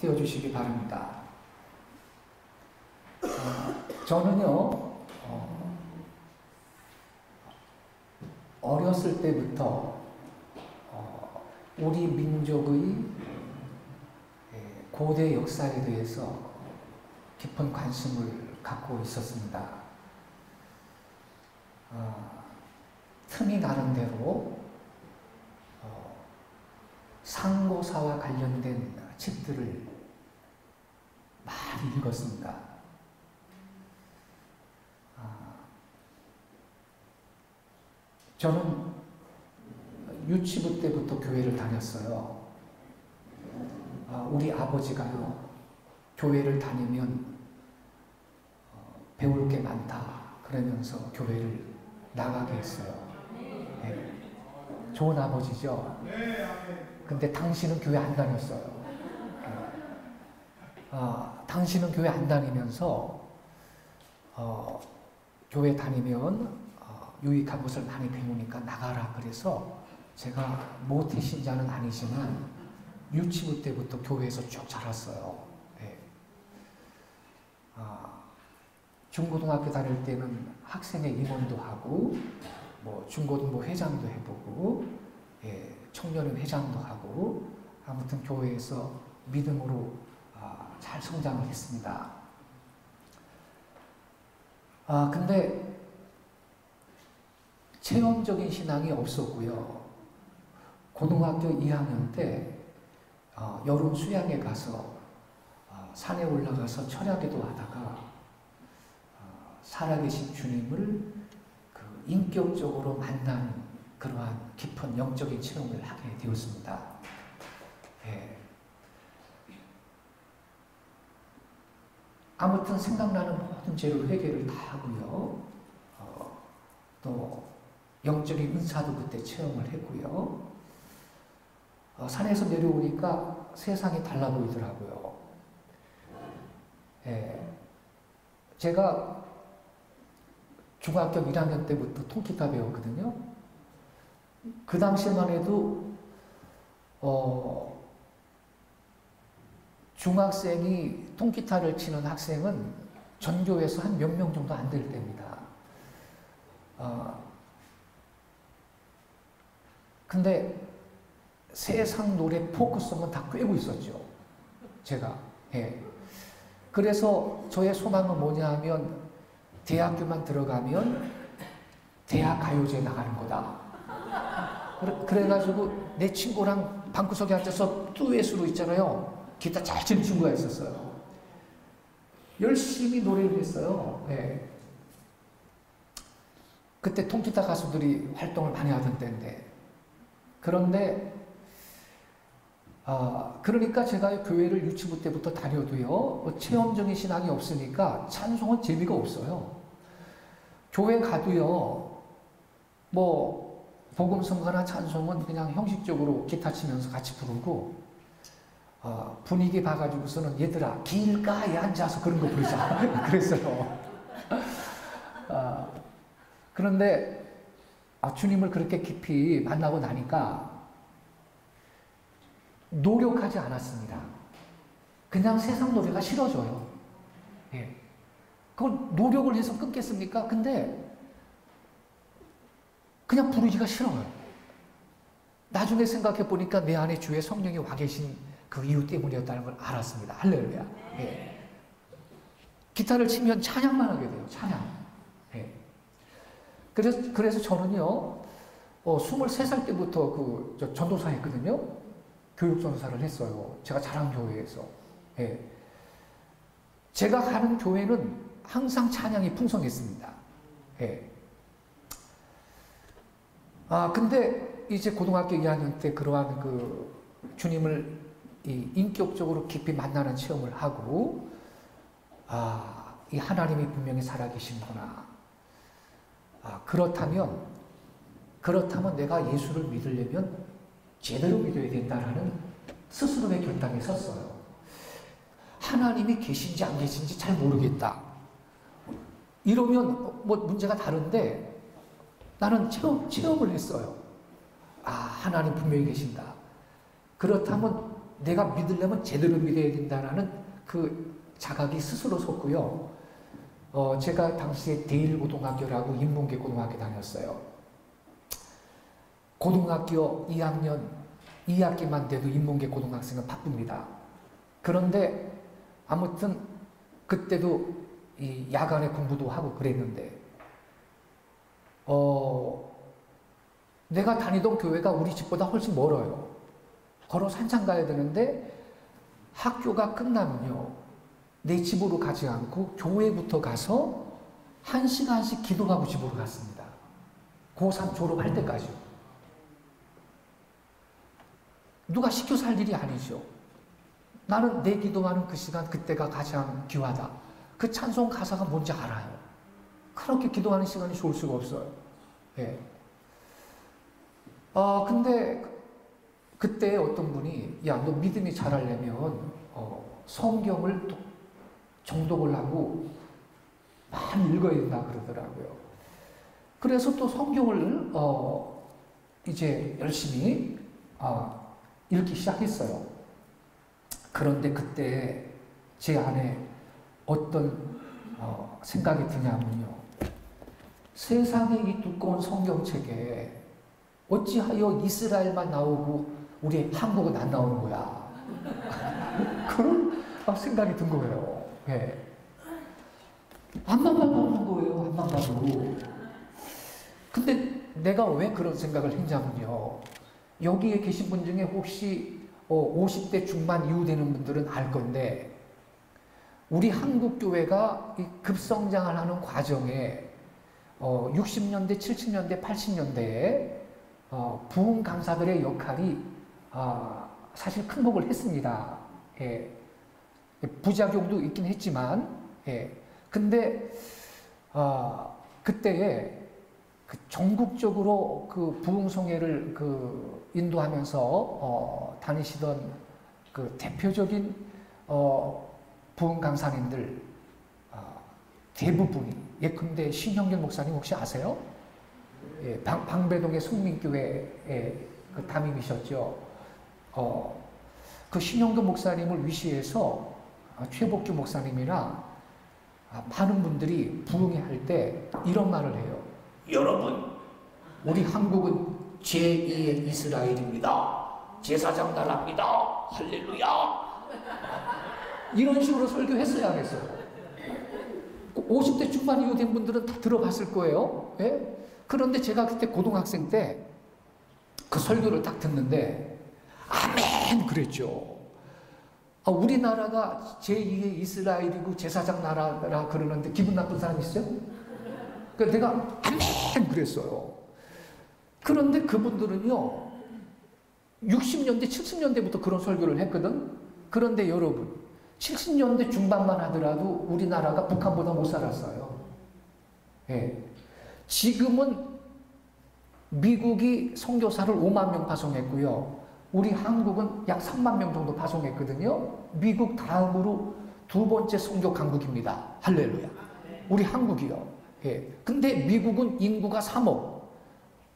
되어주시기 바랍니다. 저는요, 어렸을 때부터 우리 민족의 고대 역사에 대해서 깊은 관심을 갖고 있었습니다. 틈이 나는 대로 상고사와 관련된 책들을 많이 읽었습니다. 저는 유치부 때부터 교회를 다녔어요. 우리 아버지가요, 교회를 다니면 배울 게 많다 그러면서 교회를 나가게 했어요. 네. 좋은 아버지죠. 근데 당신은 교회 안 다녔어요. 당신은 교회 안 다니면서 교회 다니면 유익한 것을 많이 배우니까 나가라 그래서 제가 모태 신자는 아니지만 유치부 때부터 교회에서 쭉 자랐어요. 네. 중고등학교 다닐 때는 학생회 임원도 하고 뭐 중고등부 회장도 해보고 청년회 회장도 하고 아무튼 교회에서 믿음으로 잘 성장을 했습니다. 근데 체험적인 신앙이 없었고요. 고등학교 2학년 때 여름 수양에 가서 산에 올라가서 철야기도 하다가 살아계신 주님을 인격적으로 만나는 그러한 깊은 영적인 체험을 하게 되었습니다. 예. 아무튼 생각나는 모든 죄를 회개를 다 하고요. 또 영적인 은사도 그때 체험을 했고요. 산에서 내려오니까 세상이 달라 보이더라고요. 예. 제가 중학교 1학년 때부터 통기타 배웠거든요. 그 당시만 해도 중학생이 통기타를 치는 학생은 전교에서 한 몇 명 정도 안 될 때입니다. 근데 세상 노래 포크송은 다 꿰고 있었죠. 제가. 예. 그래서 저의 소망은 뭐냐 하면 대학교만 들어가면 대학 가요제에 나가는 거다. 그래가지고 내 친구랑 방구석에 앉아서 듀엣으로 있잖아요. 기타 잘 치는 친구가 있었어요. 열심히 노래를 했어요. 네. 그때 통기타 가수들이 활동을 많이 하던 때인데. 그런데 그러니까 제가 교회를 유치부 때부터 다녀도요, 체험적인 신앙이 없으니까 찬송은 재미가 없어요. 교회 가도요, 뭐 복음성가나 찬송은 그냥 형식적으로 기타 치면서 같이 부르고 분위기 봐가지고서는 얘들아 길가에 앉아서 그런 거 부르자 그랬어요. 그런데 주님을 그렇게 깊이 만나고 나니까 노력하지 않았습니다. 그냥 세상 노래가 싫어져요. 예. 그걸 노력을 해서 끊겠습니까? 근데 그냥 부르기가 싫어요. 나중에 생각해 보니까 내 안에 주의 성령이 와 계신 그 이유 때문이었다는 걸 알았습니다. 할렐루야. 예. 기타를 치면 찬양만 하게 돼요. 찬양. 예. 그래서 저는요, 23살 때부터 전도사 했거든요. 교육전사를 했어요. 제가 자란 교회에서. 예. 제가 가는 교회는 항상 찬양이 풍성했습니다. 예. 근데 이제 고등학교 2학년 때 그러한 그 주님을 인격적으로 깊이 만나는 체험을 하고, 이 하나님이 분명히 살아계시구나. 그렇다면 내가 예수를 믿으려면 제대로 믿어야 된다라는 스스로의 결단에 섰어요. 하나님이 계신지 안 계신지 잘 모르겠다. 이러면 뭐 문제가 다른데 나는 체험을 했어요. 하나님 분명히 계신다. 그렇다면 내가 믿으려면 제대로 믿어야 된다라는 그 자각이 스스로 섰고요. 제가 당시에 대일고등학교라고 인문계 고등학교 다녔어요. 고등학교 2학년 2학기만 돼도 인문계 고등학생은 바쁩니다. 그런데 아무튼 그때도 이 야간에 공부도 하고 그랬는데 내가 다니던 교회가 우리 집보다 훨씬 멀어요. 걸어서 한참 가야 되는데 학교가 끝나면요, 내 집으로 가지 않고 교회부터 가서 1시간씩 기도하고 집으로 갔습니다. 고3 졸업할 때까지. 누가 시켜 살 일이 아니죠. 나는 내 기도하는 그 시간, 그때가 가장 귀하다. 그 찬송 가사가 뭔지 알아요. 그렇게 기도하는 시간이 좋을 수가 없어요. 예. 근데 그때 어떤 분이, 야, 너 믿음이 자라려면 성경을 또 정독을 하고 많이 읽어야 된다 그러더라고요. 그래서 또 성경을 이제 열심히 읽기 시작했어요. 그런데 그때 제 안에 어떤 생각이 드냐면요, 세상의 이 두꺼운 성경책에 어찌하여 이스라엘만 나오고 우리 한국은 안 나오는 거야. 그런 생각이 든 거예요. 예. 앞만 봐도 없는 거예요. 앞만 봐도. 근데 내가 왜 그런 생각을 했냐면요, 여기에 계신 분 중에 혹시 50대 중반 이후 되는 분들은 알 건데, 우리 한국 교회가 급성장을 하는 과정에 60년대, 70년대, 80년대에 부흥 강사들의 역할이 사실 큰 목을 했습니다. 예. 부작용도 있긴 했지만, 예. 근데 그때에 그 전국적으로 그 부흥송회를 인도하면서 다니시던 그 대표적인 부흥 강사님들 대부분이, 예컨대 신형길 목사님 혹시 아세요? 예, 방배동의 성민교회의 그 담임이셨죠. 그 신형길 목사님을 위시해서 최복규 목사님이나 많은 분들이 부흥회 할 때 이런 말을 해요. 여러분, 우리 한국은 제2의 이스라엘입니다. 제사장 나라입니다. 할렐루야. 이런 식으로 설교했어요, 안 했어요? 50대 중반 이후 된 분들은 다 들어봤을 거예요. 예? 그런데 제가 그때 고등학생 때 그 설교를 딱 듣는데 아멘 그랬죠. 우리나라가 제2의 이스라엘이고 제사장 나라라 그러는데 기분 나쁜 사람 있어요? 그래서 내가 아멘 그랬어요. 그런데 그분들은요 60년대 70년대부터 그런 설교를 했거든. 그런데 여러분 70년대 중반만 하더라도 우리나라가 북한보다 못 살았어요. 예. 지금은 미국이 선교사를 5만 명 파송했고요. 우리 한국은 약 3만 명 정도 파송했거든요. 미국 다음으로 두 번째 선교 강국입니다. 할렐루야. 우리 한국이요. 예. 근데 미국은 인구가 3억.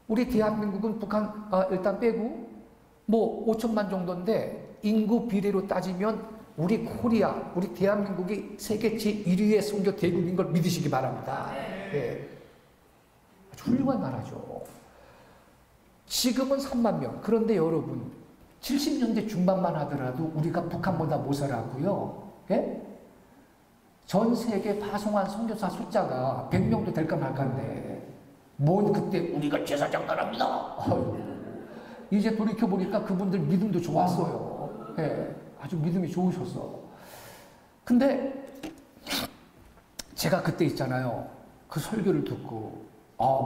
우리 대한민국은 북한 일단 빼고 뭐 5천만 정도인데 인구 비례로 따지면 우리 코리아, 우리 대한민국이 세계 제1위의 선교 대국인 걸 믿으시기 바랍니다. 예. 아주 훌륭한 나라죠. 지금은 3만 명. 그런데 여러분 70년대 중반만 하더라도 우리가 북한보다 못 살았고요. 예? 전 세계 파송한 선교사 숫자가 100명도 될까 말까인데 뭔 그때 우리가 제사장 나라입니다. 이제 돌이켜보니까 그분들 믿음도 좋았어요. 예. 아주 믿음이 좋으셨어. 근데 제가 그때 있잖아요. 그 설교를 듣고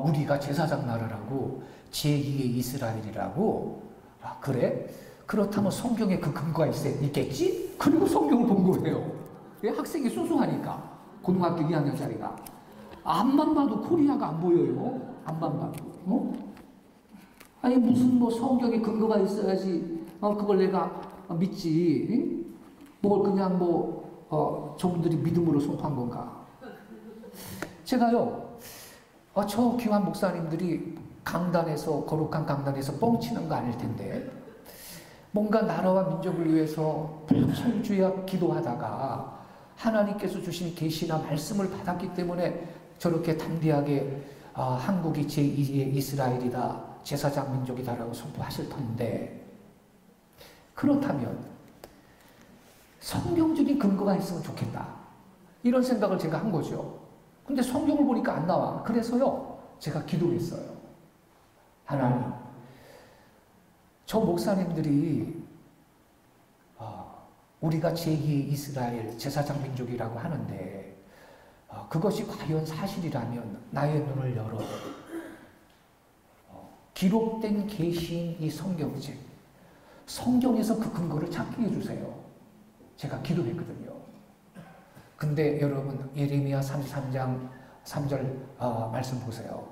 우리가 제사장 나라라고 제2의 이스라엘이라고 그래? 그렇다면 성경에 그 근거가 있겠지? 그리고 성경을 본 거예요. 왜? 학생이 순수하니까 고등학교 2학년짜리가 앞만 봐도 코리아가 안 보여요. 앞만 봐도 아니 무슨 뭐 성경에 근거가 있어야지 그걸 내가 믿지. 뭘 그냥 저분들이 믿음으로 선포한 건가. 제가요 저 귀한 목사님들이 강단에서 거룩한 강단에서 뻥치는 거 아닐 텐데 뭔가 나라와 민족을 위해서 철주야 기도하다가 하나님께서 주신 계시나 말씀을 받았기 때문에 저렇게 담대하게 한국이 제2의 이스라엘이다, 제사장 민족이다라고 선포하실 텐데, 그렇다면 성경적인 근거가 있으면 좋겠다, 이런 생각을 제가 한 거죠. 근데 성경을 보니까 안 나와. 그래서요, 제가 기도했어요. 하나님, 저 목사님들이 우리가 제2의 이스라엘, 제사장 민족이라고 하는데 그것이 과연 사실이라면 나의 눈을 열어 기록된 계시인 이 성경책, 성경에서 그 근거를 찾게 해주세요. 제가 기도했거든요. 근데 여러분, 예레미야 33장 3절 말씀 보세요.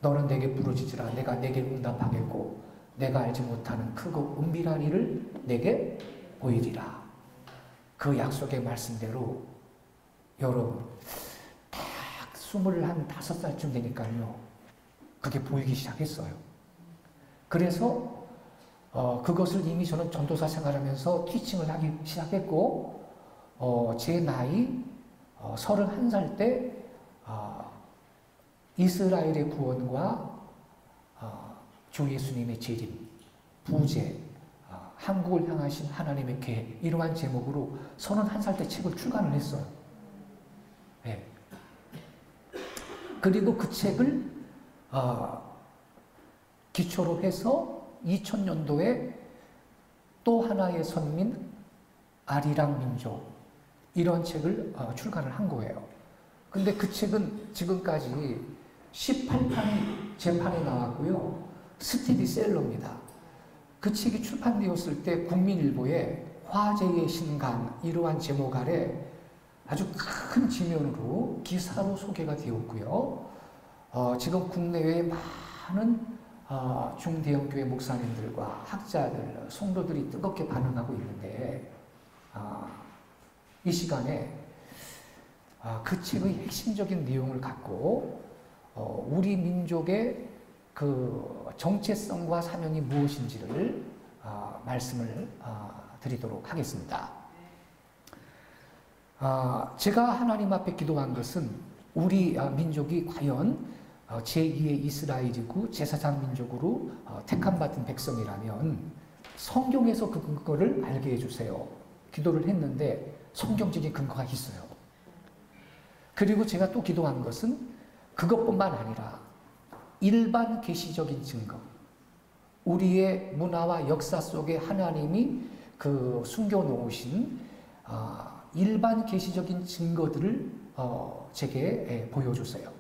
너는 내게 부르짖으라. 내가 내게 응답하겠고 내가 알지 못하는 크고 은밀한 일을 내게 보이리라. 그 약속의 말씀대로 여러분, 딱 25살쯤 되니까요, 그게 보이기 시작했어요. 그래서 그것을 이미 저는 전도사 생활하면서 티칭을 하기 시작했고, 제 나이 31살 때 이스라엘의 구원과 주 예수님의 재림, 부재, 한국을 향하신 하나님의 계획, 이러한 제목으로 31살 때 책을 출간을 했어요. 네. 그리고 그 책을 기초로 해서 2000년도에 또 하나의 선민, 아리랑 민족, 이런 책을 출간을 한 거예요. 근데 그 책은 지금까지 18판 재판에 나왔고요, 스테디셀러입니다. 그 책이 출판되었을 때 국민일보에 화제의 신간, 이러한 제목 아래 아주 큰 지면으로 기사로 소개가 되었고요. 지금 국내외에 많은 중대형 교회 목사님들과 학자들, 성도들이 뜨겁게 반응하고 있는데, 이 시간에 그 책의 핵심적인 내용을 갖고 우리 민족의 그 정체성과 사명이 무엇인지를 말씀을 드리도록 하겠습니다. 제가 하나님 앞에 기도한 것은 우리 민족이 과연 제2의 이스라엘이고 제사장 민족으로 택함받은 백성이라면 성경에서 그 근거를 알게 해주세요. 기도를 했는데 성경적인 근거가 있어요. 그리고 제가 또 기도한 것은 그것뿐만 아니라 일반 계시적인 증거, 우리의 문화와 역사 속에 하나님이 그 숨겨놓으신 일반 계시적인 증거들을 제게 보여주세요.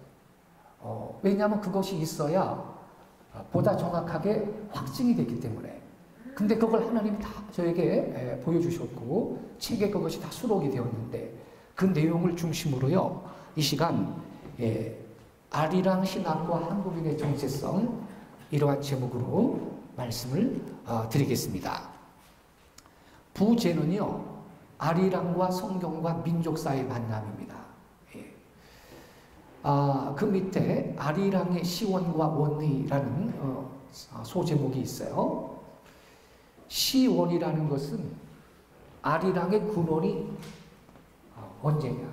왜냐하면 그것이 있어야 보다 정확하게 확증이 됐기 때문에. 근데 그걸 하나님이 다 저에게 보여주셨고 책에 그것이 다 수록이 되었는데, 그 내용을 중심으로요, 이 시간 아리랑 신학과 한국인의 정체성, 이러한 제목으로 말씀을 드리겠습니다. 부제는요, 아리랑과 성경과 민족사의 만남입니다. 그 밑에 아리랑의 시원과 원의라는 소제목이 있어요. 시원이라는 것은 아리랑의 근원이 언제냐,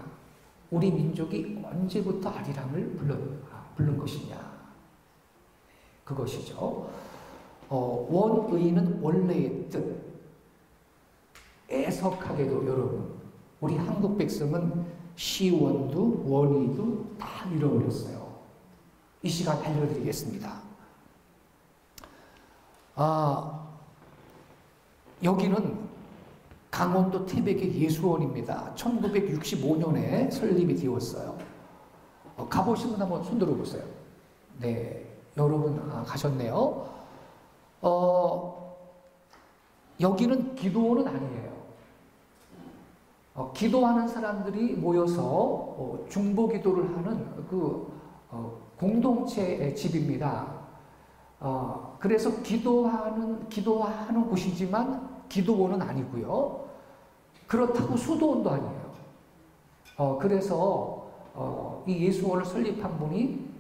우리 민족이 언제부터 아리랑을 부른 것이냐, 그것이죠. 원의는 원래의 뜻. 애석하게도 여러분, 우리 한국 백성은 시원도 원의도 다 잃어버렸어요. 이 시간 알려드리겠습니다. 여기는 강원도 태백의 예수원입니다. 1965년에 설립이 되었어요. 가보신 분 한번 손 들어보세요. 네, 여러분 가셨네요. 여기는 기도원은 아니에요. 기도하는 사람들이 모여서 중보기도를 하는 그 공동체의 집입니다. 그래서 기도하는 곳이지만 기도원은 아니고요. 그렇다고 수도원도 아니에요. 그래서 이 예수원을 설립한 분이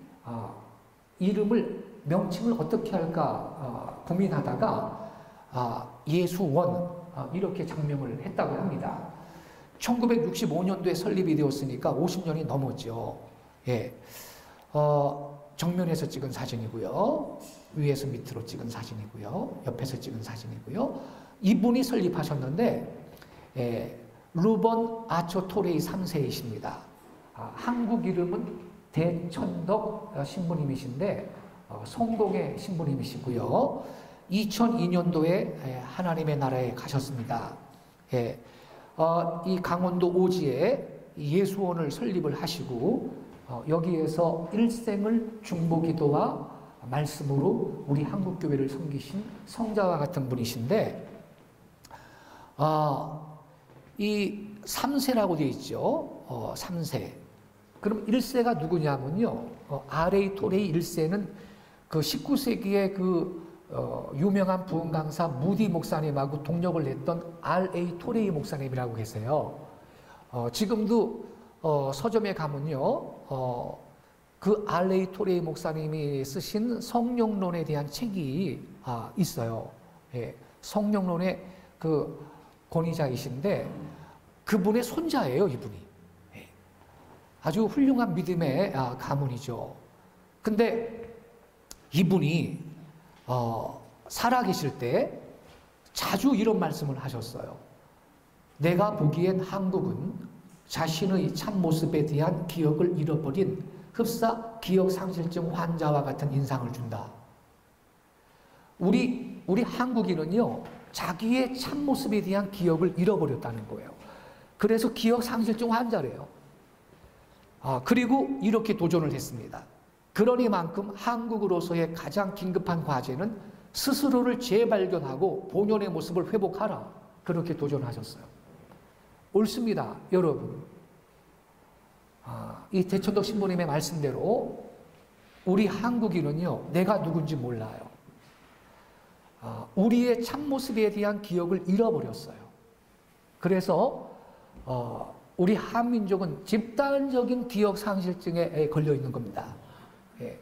명칭을 어떻게 할까 고민하다가 예수원 이렇게 장명을 했다고 합니다. 1965년도에 설립이 되었으니까 50년이 넘었죠. 예. 정면에서 찍은 사진이고요. 위에서 밑으로 찍은 사진이고요. 옆에서 찍은 사진이고요. 이분이 설립하셨는데 루번 아초토레이 3세이십니다. 한국 이름은 대천덕 신부님이신데 성동의 신부님이시고요. 2002년도에 하나님의 나라에 가셨습니다. 이 강원도 오지에 예수원을 설립을 하시고 여기에서 일생을 중보기도와 말씀으로 우리 한국교회를 섬기신 성자와 같은 분이신데 이 3세라고 되어 있죠. 3세. 그럼 1세가 누구냐면요. R.A. 토레이 1세는 그 19세기에 그 유명한 부흥 강사 무디 목사님하고 동력을 냈던 R.A. 토레이 목사님이라고 계세요. 지금도 서점에 가면요. 그 R.A. 토레이 목사님이 쓰신 성령론에 대한 책이 있어요. 예, 성령론의 그 권위자이신데 그분의 손자예요, 이분이. 예, 아주 훌륭한 믿음의 가문이죠. 근데 이분이 살아계실 때 자주 이런 말씀을 하셨어요. 내가 보기엔 한국은 자신의 참모습에 대한 기억을 잃어버린 흡사 기억상실증 환자와 같은 인상을 준다. 우리 한국인은요, 자기의 참모습에 대한 기억을 잃어버렸다는 거예요. 그래서 기억상실증 환자래요. 그리고 이렇게 도전을 했습니다. 그러니만큼 한국으로서의 가장 긴급한 과제는 스스로를 재발견하고 본연의 모습을 회복하라. 그렇게 도전하셨어요. 옳습니다, 여러분. 이 대천덕 신부님의 말씀대로 우리 한국인은요, 내가 누군지 몰라요. 우리의 참모습에 대한 기억을 잃어버렸어요. 그래서 우리 한민족은 집단적인 기억상실증에 걸려 있는 겁니다. 예.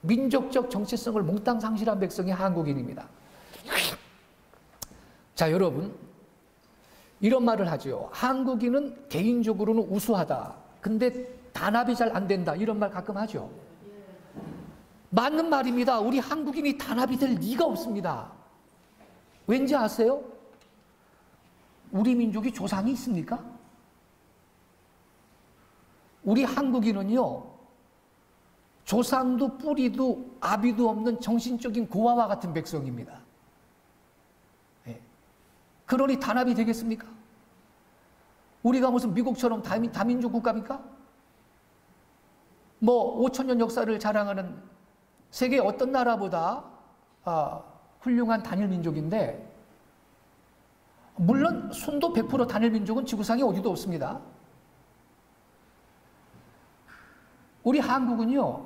민족적 정체성을 몽땅 상실한 백성이 한국인입니다. 자, 여러분, 이런 말을 하죠. 한국인은 개인적으로는 우수하다. 근데 단합이 잘 안 된다. 이런 말 가끔 하죠. 맞는 말입니다. 우리 한국인이 단합이 될 리가 없습니다. 왠지 아세요? 우리 민족이 조상이 있습니까? 우리 한국인은요, 조상도 뿌리도 아비도 없는 정신적인 고아와 같은 백성입니다. 네. 그러니 단합이 되겠습니까? 우리가 무슨 미국처럼 다민족 국가입니까? 뭐 5천년 역사를 자랑하는 세계 어떤 나라보다 훌륭한 단일 민족인데, 물론 순도 100% 단일 민족은 지구상에 어디도 없습니다. 우리 한국은요,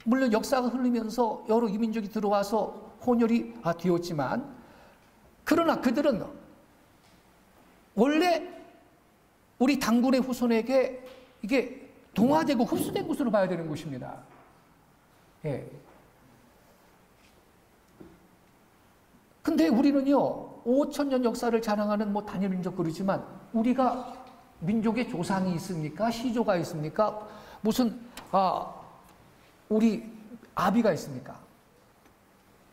물론 역사가 흐르면서 여러 이민족이 들어와서 혼혈이 되었지만, 그러나 그들은 원래 우리 당군의 후손에게 이게 동화되고 흡수된 것으로 봐야 되는 것입니다. 예. 근데 우리는요, 5천년 역사를 자랑하는 뭐 단일 민족 그러지만, 우리가 민족의 조상이 있습니까? 시조가 있습니까? 무슨 우리 아비가 있습니까?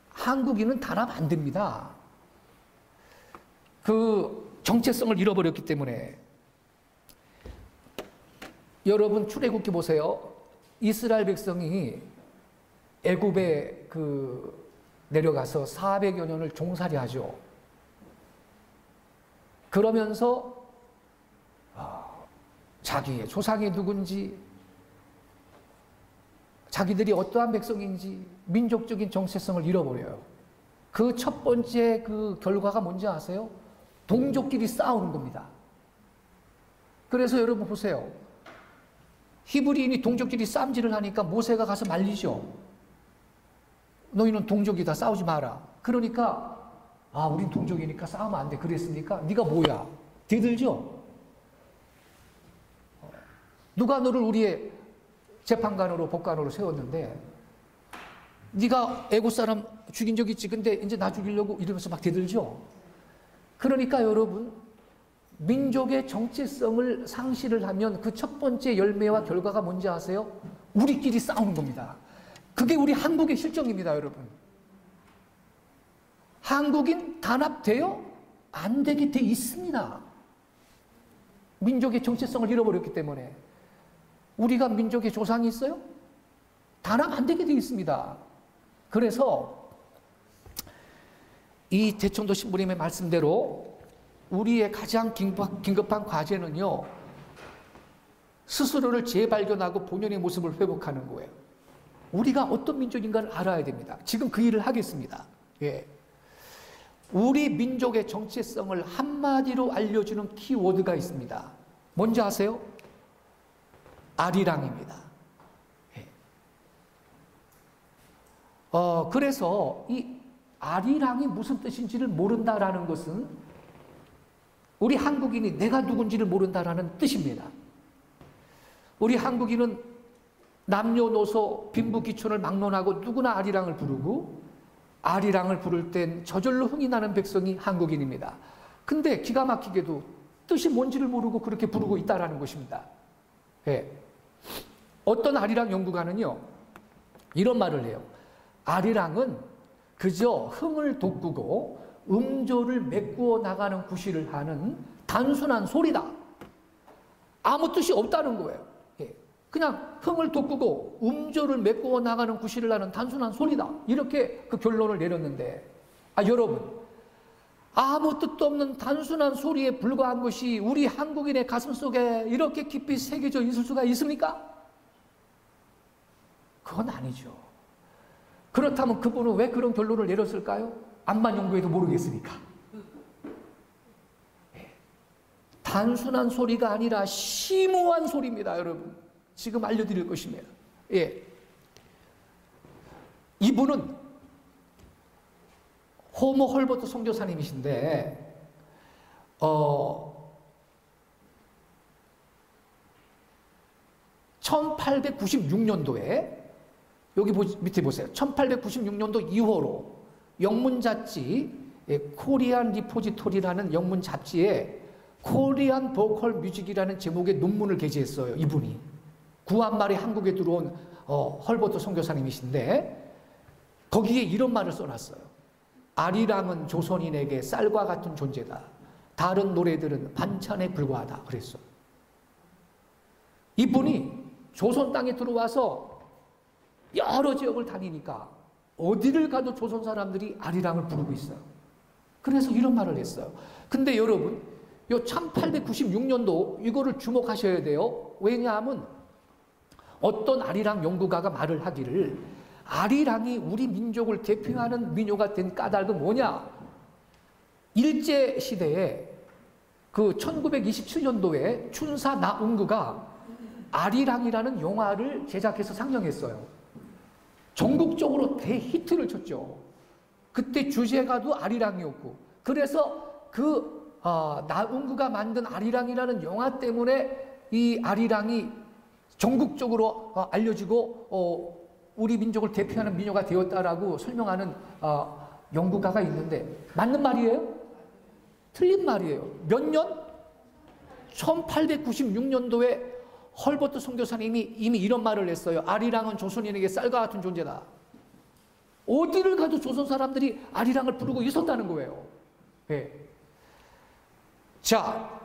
한국인은 단합 안 됩니다. 그 정체성을 잃어버렸기 때문에. 여러분 출애굽기 보세요. 이스라엘 백성이 애굽에 내려가서 400여 년을 종살이 하죠. 그러면서 자기의 조상이 누군지, 자기들이 어떠한 백성인지 민족적인 정체성을 잃어버려요. 그 첫 번째 그 결과가 뭔지 아세요? 동족끼리 싸우는 겁니다. 그래서 여러분 보세요. 히브리인이 동족끼리 쌈질을 하니까 모세가 가서 말리죠. 너희는 동족이다, 싸우지 마라. 그러니까 우린 동족이니까 싸우면 안 돼. 그랬으니까 네가 뭐야? 대들죠. 누가 너를 우리의 재판관으로 법관으로 세웠는데 네가 애국 사람 죽인 적 있지. 근데 이제 나 죽이려고 이러면서 막 대들죠. 그러니까 여러분, 민족의 정체성을 상실을 하면 그 첫 번째 열매와 결과가 뭔지 아세요? 우리끼리 싸우는 겁니다. 그게 우리 한국의 실정입니다, 여러분. 한국인 단합돼요? 안 되게 돼 있습니다. 민족의 정체성을 잃어버렸기 때문에. 우리가 민족의 조상이 있어요? 단합 안 되게 돼 있습니다. 그래서 이 대청도 신부님의 말씀대로 우리의 가장 긴급한 과제는요, 스스로를 재발견하고 본연의 모습을 회복하는 거예요. 우리가 어떤 민족인가를 알아야 됩니다. 지금 그 일을 하겠습니다. 예. 우리 민족의 정체성을 한마디로 알려주는 키워드가 있습니다. 뭔지 아세요? 아리랑입니다. 예. 그래서 이 아리랑이 무슨 뜻인지를 모른다라는 것은 우리 한국인이 내가 누군지를 모른다라는 뜻입니다. 우리 한국인은 남녀노소 빈부귀천을 막론하고 누구나 아리랑을 부르고, 아리랑을 부를 땐 저절로 흥이 나는 백성이 한국인입니다. 근데 기가 막히게도 뜻이 뭔지를 모르고 그렇게 부르고 있다라는 것입니다. 예. 어떤 아리랑 연구가는요, 이런 말을 해요. 아리랑은 그저 흥을 돋구고 음조를 메꾸어 나가는 구실을 하는 단순한 소리다. 아무 뜻이 없다는 거예요. 예. 그냥 흥을 돋구고 음조를 메꾸어 나가는 구실을 하는 단순한 소리다. 이렇게 그 결론을 내렸는데, 여러분, 아무 뜻도 없는 단순한 소리에 불과한 것이 우리 한국인의 가슴 속에 이렇게 깊이 새겨져 있을 수가 있습니까? 그건 아니죠. 그렇다면 그분은 왜 그런 결론을 내렸을까요? 암만 연구해도 모르겠으니까. 단순한 소리가 아니라 심오한 소리입니다, 여러분. 지금 알려드릴 것입니다. 예. 이분은 호모 헐버트 선교사님이신데, 1896년도에, 여기 밑에 보세요. 1896년도 2호로 영문 잡지 코리안 리포지토리라는 영문 잡지에 코리안 보컬 뮤직이라는 제목의 논문을 게재했어요. 이분이 구한말에 한국에 들어온 헐버트 선교사님이신데, 거기에 이런 말을 써놨어요. 아리랑은 조선인에게 쌀과 같은 존재다. 다른 노래들은 반찬에 불과하다. 그랬어요. 이분이 조선 땅에 들어와서 여러 지역을 다니니까 어디를 가도 조선 사람들이 아리랑을 부르고 있어요. 그래서 이런 말을 했어요. 근데 여러분, 요 1896년도 이거를 주목하셔야 돼요. 왜냐하면 어떤 아리랑 연구가가 말을 하기를, 아리랑이 우리 민족을 대표하는 민요가 된 까닭은 뭐냐? 일제시대에 그 1927년도에 춘사 나운구가 아리랑이라는 영화를 제작해서 상영했어요. 전국적으로 대히트를 쳤죠. 그때 주제가도 아리랑이었고, 그래서 그 나운구가 만든 아리랑이라는 영화 때문에 이 아리랑이 전국적으로 알려지고 우리 민족을 대표하는 민요가 되었다라고 설명하는 연구가가 있는데, 맞는 말이에요? 틀린 말이에요. 몇 년? 1896년도에 헐버트 선교사님이 이미 이런 말을 했어요. 아리랑은 조선인에게 쌀과 같은 존재다. 어디를 가도 조선 사람들이 아리랑을 부르고 있었다는 거예요. 네. 자,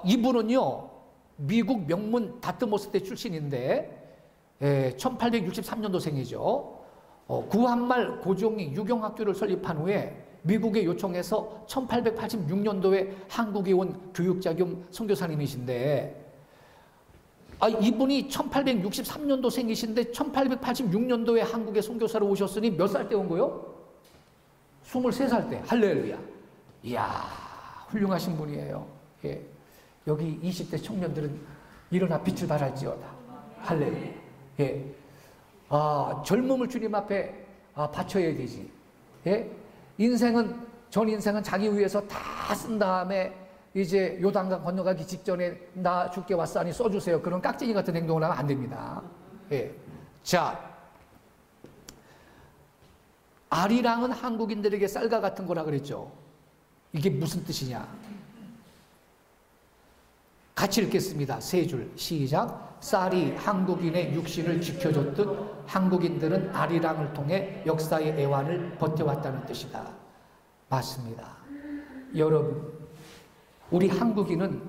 이분은요, 미국 명문 다트모스대 출신인데 1863년도생이죠. 구한말 고종이 유경학교를 설립한 후에 미국에 요청해서 1886년도에 한국에 온 교육자 겸 선교사님이신데, 이분이 1863년도 생이신데 1886년도에 한국에 선교사로 오셨으니 몇 살 때 온 거요? 23살 때. 할렐루야. 이야, 훌륭하신 분이에요. 예. 여기 20대 청년들은 일어나 빛을 발할지어다. 할렐루야. 예. 젊음을 주님 앞에 바쳐야 되지. 예? 전 인생은 자기 위해서 다 쓴 다음에 이제 요단강 건너가기 직전에 나 죽게 왔사니 써주세요. 그런 깍쟁이 같은 행동을 하면 안 됩니다. 예. 자, 아리랑은 한국인들에게 쌀과 같은 거라 그랬죠. 이게 무슨 뜻이냐? 같이 읽겠습니다. 세 줄 시작. 쌀이 한국인의 육신을 지켜줬듯 한국인들은 아리랑을 통해 역사의 애환을 버텨왔다는 뜻이다. 맞습니다. 여러분, 우리 한국인은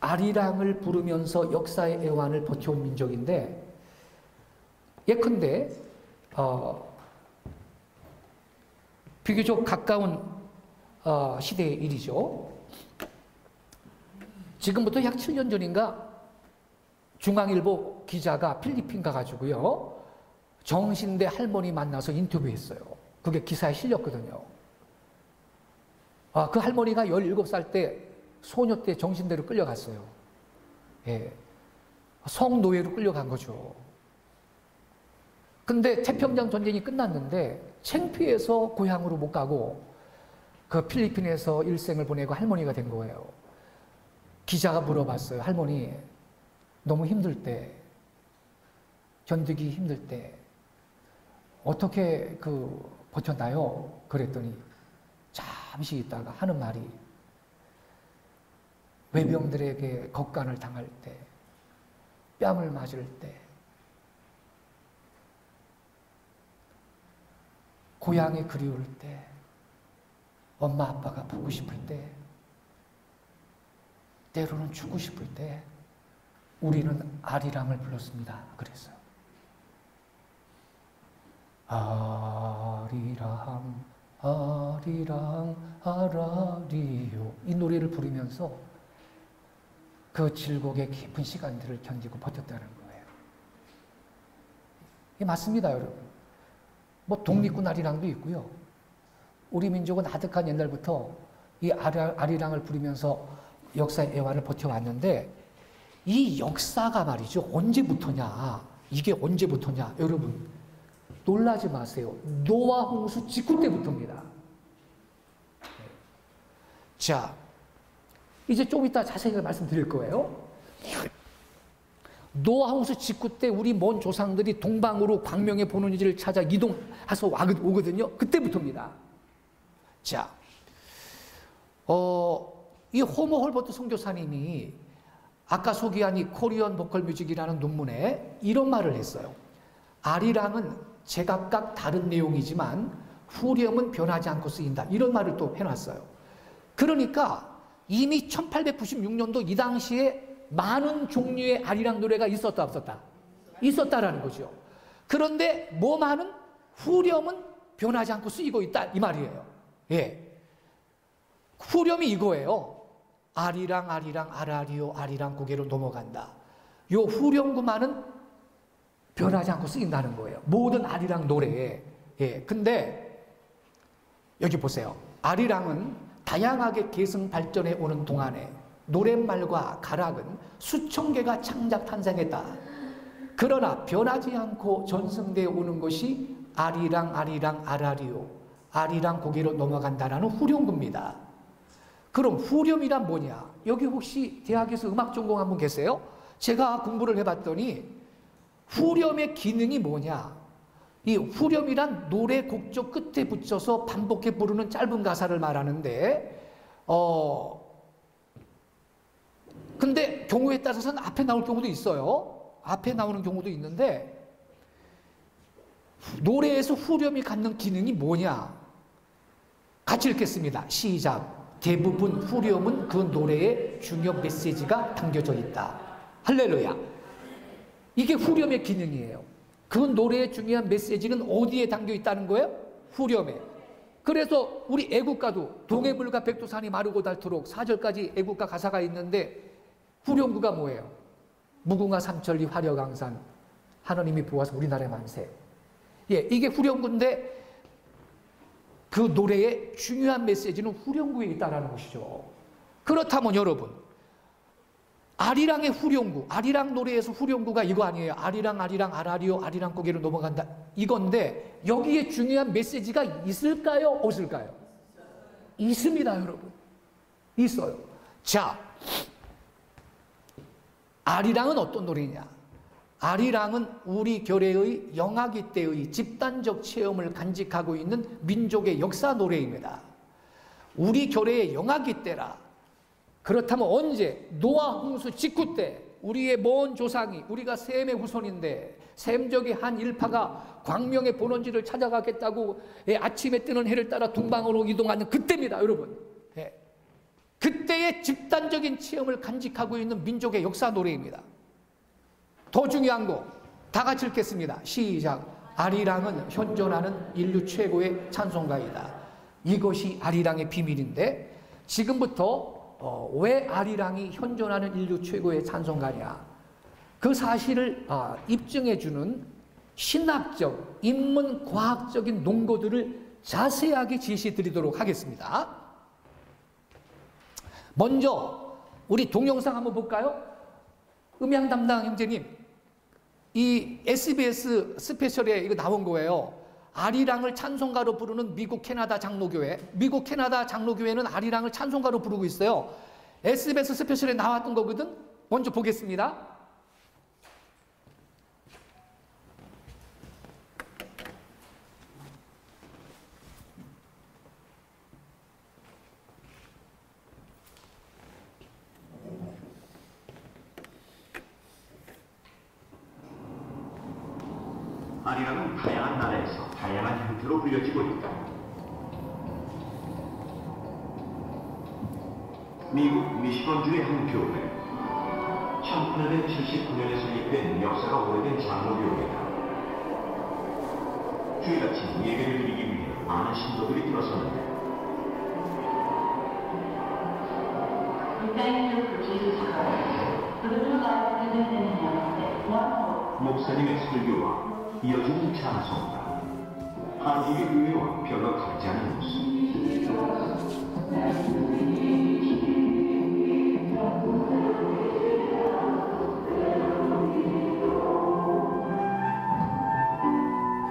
아리랑을 부르면서 역사의 애환을 버텨온 민족인데, 예컨대 비교적 가까운 시대의 일이죠. 지금부터 약 7년 전인가 중앙일보 기자가 필리핀 가가지고요, 정신대 할머니 만나서 인터뷰했어요. 그게 기사에 실렸거든요. 그 할머니가 17살 때 소녀 때 정신대로 끌려갔어요. 예. 성노예로 끌려간 거죠. 근데 태평양 전쟁이 끝났는데 창피해서 고향으로 못 가고 그 필리핀에서 일생을 보내고 할머니가 된 거예요. 기자가 물어봤어요. 할머니, 너무 힘들 때, 견디기 힘들 때 어떻게 버텼나요? 그랬더니 잠시 있다가 하는 말이, 외병들에게 겁간을 당할 때, 뺨을 맞을 때, 고향이 그리울 때, 엄마 아빠가 보고 싶을 때, 때로는 죽고 싶을 때 우리는 아리랑을 불렀습니다. 그랬어요. 아리랑 아리랑 아라리요, 이 노래를 부르면서 그 질곡의 깊은 시간들을 견디고 버텼다는 거예요. 이게 맞습니다, 여러분. 뭐 독립군 아리랑도 있고요. 우리 민족은 아득한 옛날부터 이 아리랑을 부르면서 역사의 애환을 버텨왔는데, 이 역사가 말이죠, 언제부터냐, 이게 언제부터냐, 여러분 놀라지 마세요. 노아 홍수 직후 때부터입니다. 자, 이제 좀 이따 자세히 말씀드릴 거예요. 노아 홍수 직후 때 우리 먼 조상들이 동방으로 광명의 보는지를 찾아 이동해서 오거든요. 그때부터입니다. 자, 이 호모 홀버트 선교사님이 아까 소개한 이 코리안 보컬 뮤직이라는 논문에 이런 말을 했어요. 아리랑은 제각각 다른 내용이지만 후렴은 변하지 않고 쓰인다. 이런 말을 또 해놨어요. 그러니까 이미 1896년도 이 당시에 많은 종류의 아리랑 노래가 있었다 없었다? 있었다라는 거죠. 그런데 뭐만은 후렴은 변하지 않고 쓰이고 있다, 이 말이에요. 예. 후렴이 이거예요. 아리랑 아리랑 아라리요 아리랑 고개로 넘어간다. 요 후렴구만은 변하지 않고 쓰인다는 거예요. 모든 아리랑 노래에. 예. 근데 여기 보세요. 아리랑은 다양하게 계승 발전해 오는 동안에 노랫말과 가락은 수천 개가 창작 탄생했다. 그러나 변하지 않고 전승되어 오는 것이 아리랑 아리랑 아라리요 아리랑 고개로 넘어간다라는 후렴구입니다. 그럼 후렴이란 뭐냐? 여기 혹시 대학에서 음악 전공한 분 계세요? 제가 공부를 해봤더니 후렴의 기능이 뭐냐? 이 후렴이란 노래 곡조 끝에 붙여서 반복해 부르는 짧은 가사를 말하는데, 근데 경우에 따라서는 앞에 나올 경우도 있어요. 앞에 나오는 경우도 있는데, 노래에서 후렴이 갖는 기능이 뭐냐? 같이 읽겠습니다. 시작. 대부분 후렴은 그 노래에 중요 메시지가 담겨져 있다. 할렐루야. 이게 후렴의 기능이에요. 그 노래의 중요한 메시지는 어디에 담겨 있다는 거예요? 후렴에. 그래서 우리 애국가도 동해물과 백두산이 마르고 닳도록 4절까지 애국가 가사가 있는데 후렴구가 뭐예요? 무궁화 삼천리 화려강산 하나님이 보아서 우리나라의 만세. 예, 이게 후렴구인데 그 노래의 중요한 메시지는 후렴구에 있다는 것이죠. 그렇다면 여러분, 아리랑의 후렴구, 아리랑 노래에서 후렴구가 이거 아니에요. 아리랑 아리랑 아라리요 아리랑 고개로 넘어간다, 이건데 여기에 중요한 메시지가 있을까요? 없을까요? 있습니다, 여러분. 있어요. 자, 아리랑은 어떤 노래냐? 아리랑은 우리 교회의 영아기 때의 집단적 체험을 간직하고 있는 민족의 역사 노래입니다. 우리 교회의 영아기 때라. 그렇다면 언제? 노아 홍수 직후 때 우리의 먼 조상이, 우리가 셈의 후손인데 셈족의 한 일파가 광명의 본원지를 찾아가겠다고 아침에 뜨는 해를 따라 동방으로 이동하는 그때입니다, 여러분. 그때의 집단적인 체험을 간직하고 있는 민족의 역사 노래입니다. 더 중요한 거 다 같이 읽겠습니다. 시작. 아리랑은 현존하는 인류 최고의 찬송가이다. 이것이 아리랑의 비밀인데, 지금부터 왜 아리랑이 현존하는 인류 최고의 찬송가냐, 그 사실을 입증해주는 신학적, 인문과학적인 논거들을 자세하게 제시해드리도록 하겠습니다. 먼저 우리 동영상 한번 볼까요? 음향 담당 형제님, 이 SBS 스페셜에 이거 나온 거예요. 아리랑을 찬송가로 부르는 미국 캐나다 장로교회. 미국 캐나다 장로교회는 아리랑을 찬송가로 부르고 있어요. SBS 스페셜에 나왔던 거거든. 먼저 보겠습니다. 아리랑은 다양한 나라에서 다양한 형태로 불려지고 있다. 미국 미시건주의 한 교회, 1879년에 설립된 역사가 오래된 장로교회다. 주일 아침 예배를 드리기 위해 많은 신도들이 들어섰는데, 목사님의 설교와 이어지는 찬송가, 한국의 교회와 별로 다르지 않은 모습.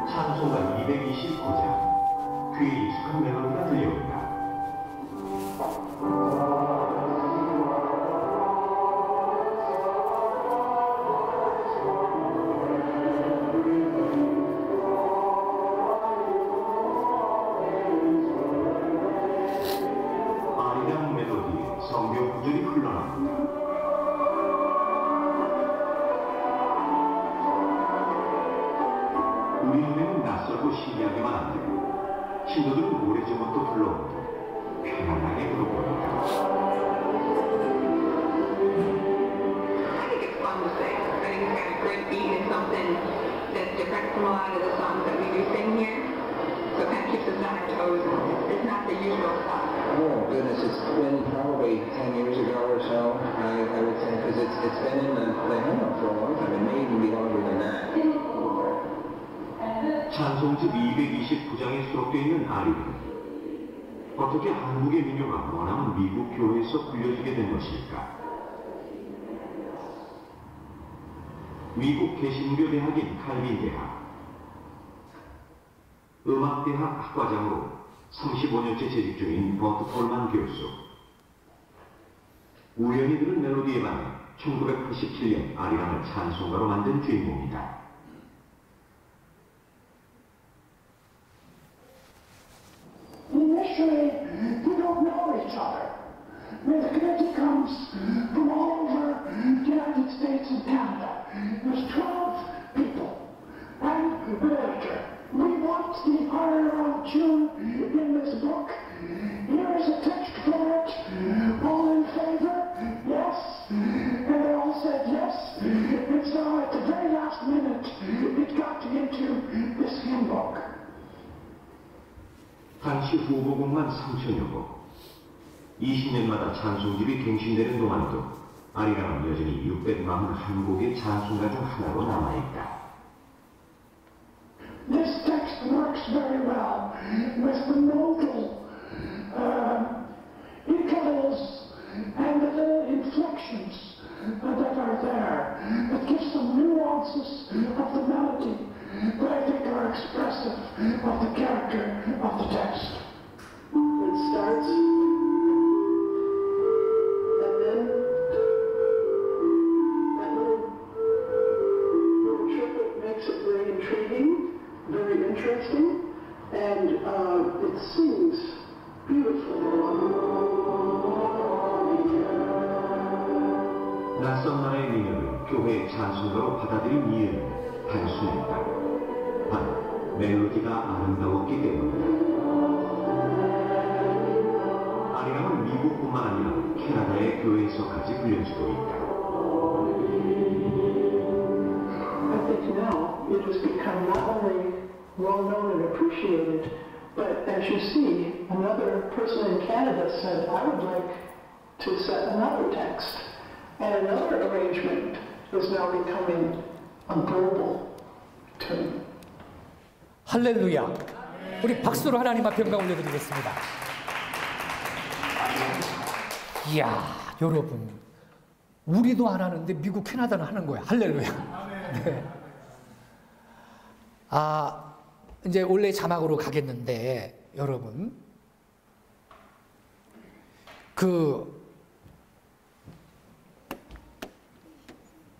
찬송가 229장, 귀에 익숙한 멜로디가 들려온다. 아리랑 멜로디에 성경 구절이 흘러나온다. 우리 눈에는 낯설고 신기하기만 한데 신도들은 오래전부터 불러온 듯 편안하게 부르고 있다. I think it's fun to sing. I think it's got a great beat and something that's different from a lot of the songs that we do sing here. So it kind of keeps us on our toes. It's not the usual stuff. Oh goodness, it's been probably 10 years ago or so, I would say, because it's been in the hymnal for a long time. It may even be longer than that. 찬송집 229장에 수록되어 있는 아리랑. 어떻게 한국의 민요가 원하는 미국 교회에서 불려지게 된 것일까? 미국 개신교 대학인 칼빈 대학, 음악대학 학과장으로 35년째 재직 중인 버트 폴만 교수. 우연히 들은 멜로디에 반해 1987년 아리랑을 찬송가로 만든 주인공이다. Initially, we don't know each other. The committee comes from all over the United States and Canada. There's 12 people and the editor. We want the Ireland tune in this book. Here is a text for it. All in favor? Yes. And they all said yes. And so at the very last minute, it got into this hymn book. 당시 후보곡만 3,000여 곡. 20년마다 찬송집이 갱신되는 동안에도 아리랑은 여전히 641곡의 찬송가 중 하나로 남아있다. This text works very well with the modal intervals and the little inflections that are there. It gives some nuances of the melody that I think are expressive of the character of the text. It starts, and then that little 그의 찬송가로 받아들인 이유는 단순했다. 바로 멜로디가 아름다웠기 때문이다. 아리랑은 미국뿐만 아니라 캐나다의 교회에서까지 불려지고 있다. I think now it has become not only well known and appreciated, but as you see, another person in Canada said, I would like to set another text. And another arrangement is now becoming a global tune. 할렐루야. 우리 박수로 하나님 앞에 영광 올려드리겠습니다. 이야, 여러분, 우리도 안 하는데 미국, 캐나다는 하는 거야. 할렐루야. 네. 이제 원래 자막으로 가겠는데, 여러분,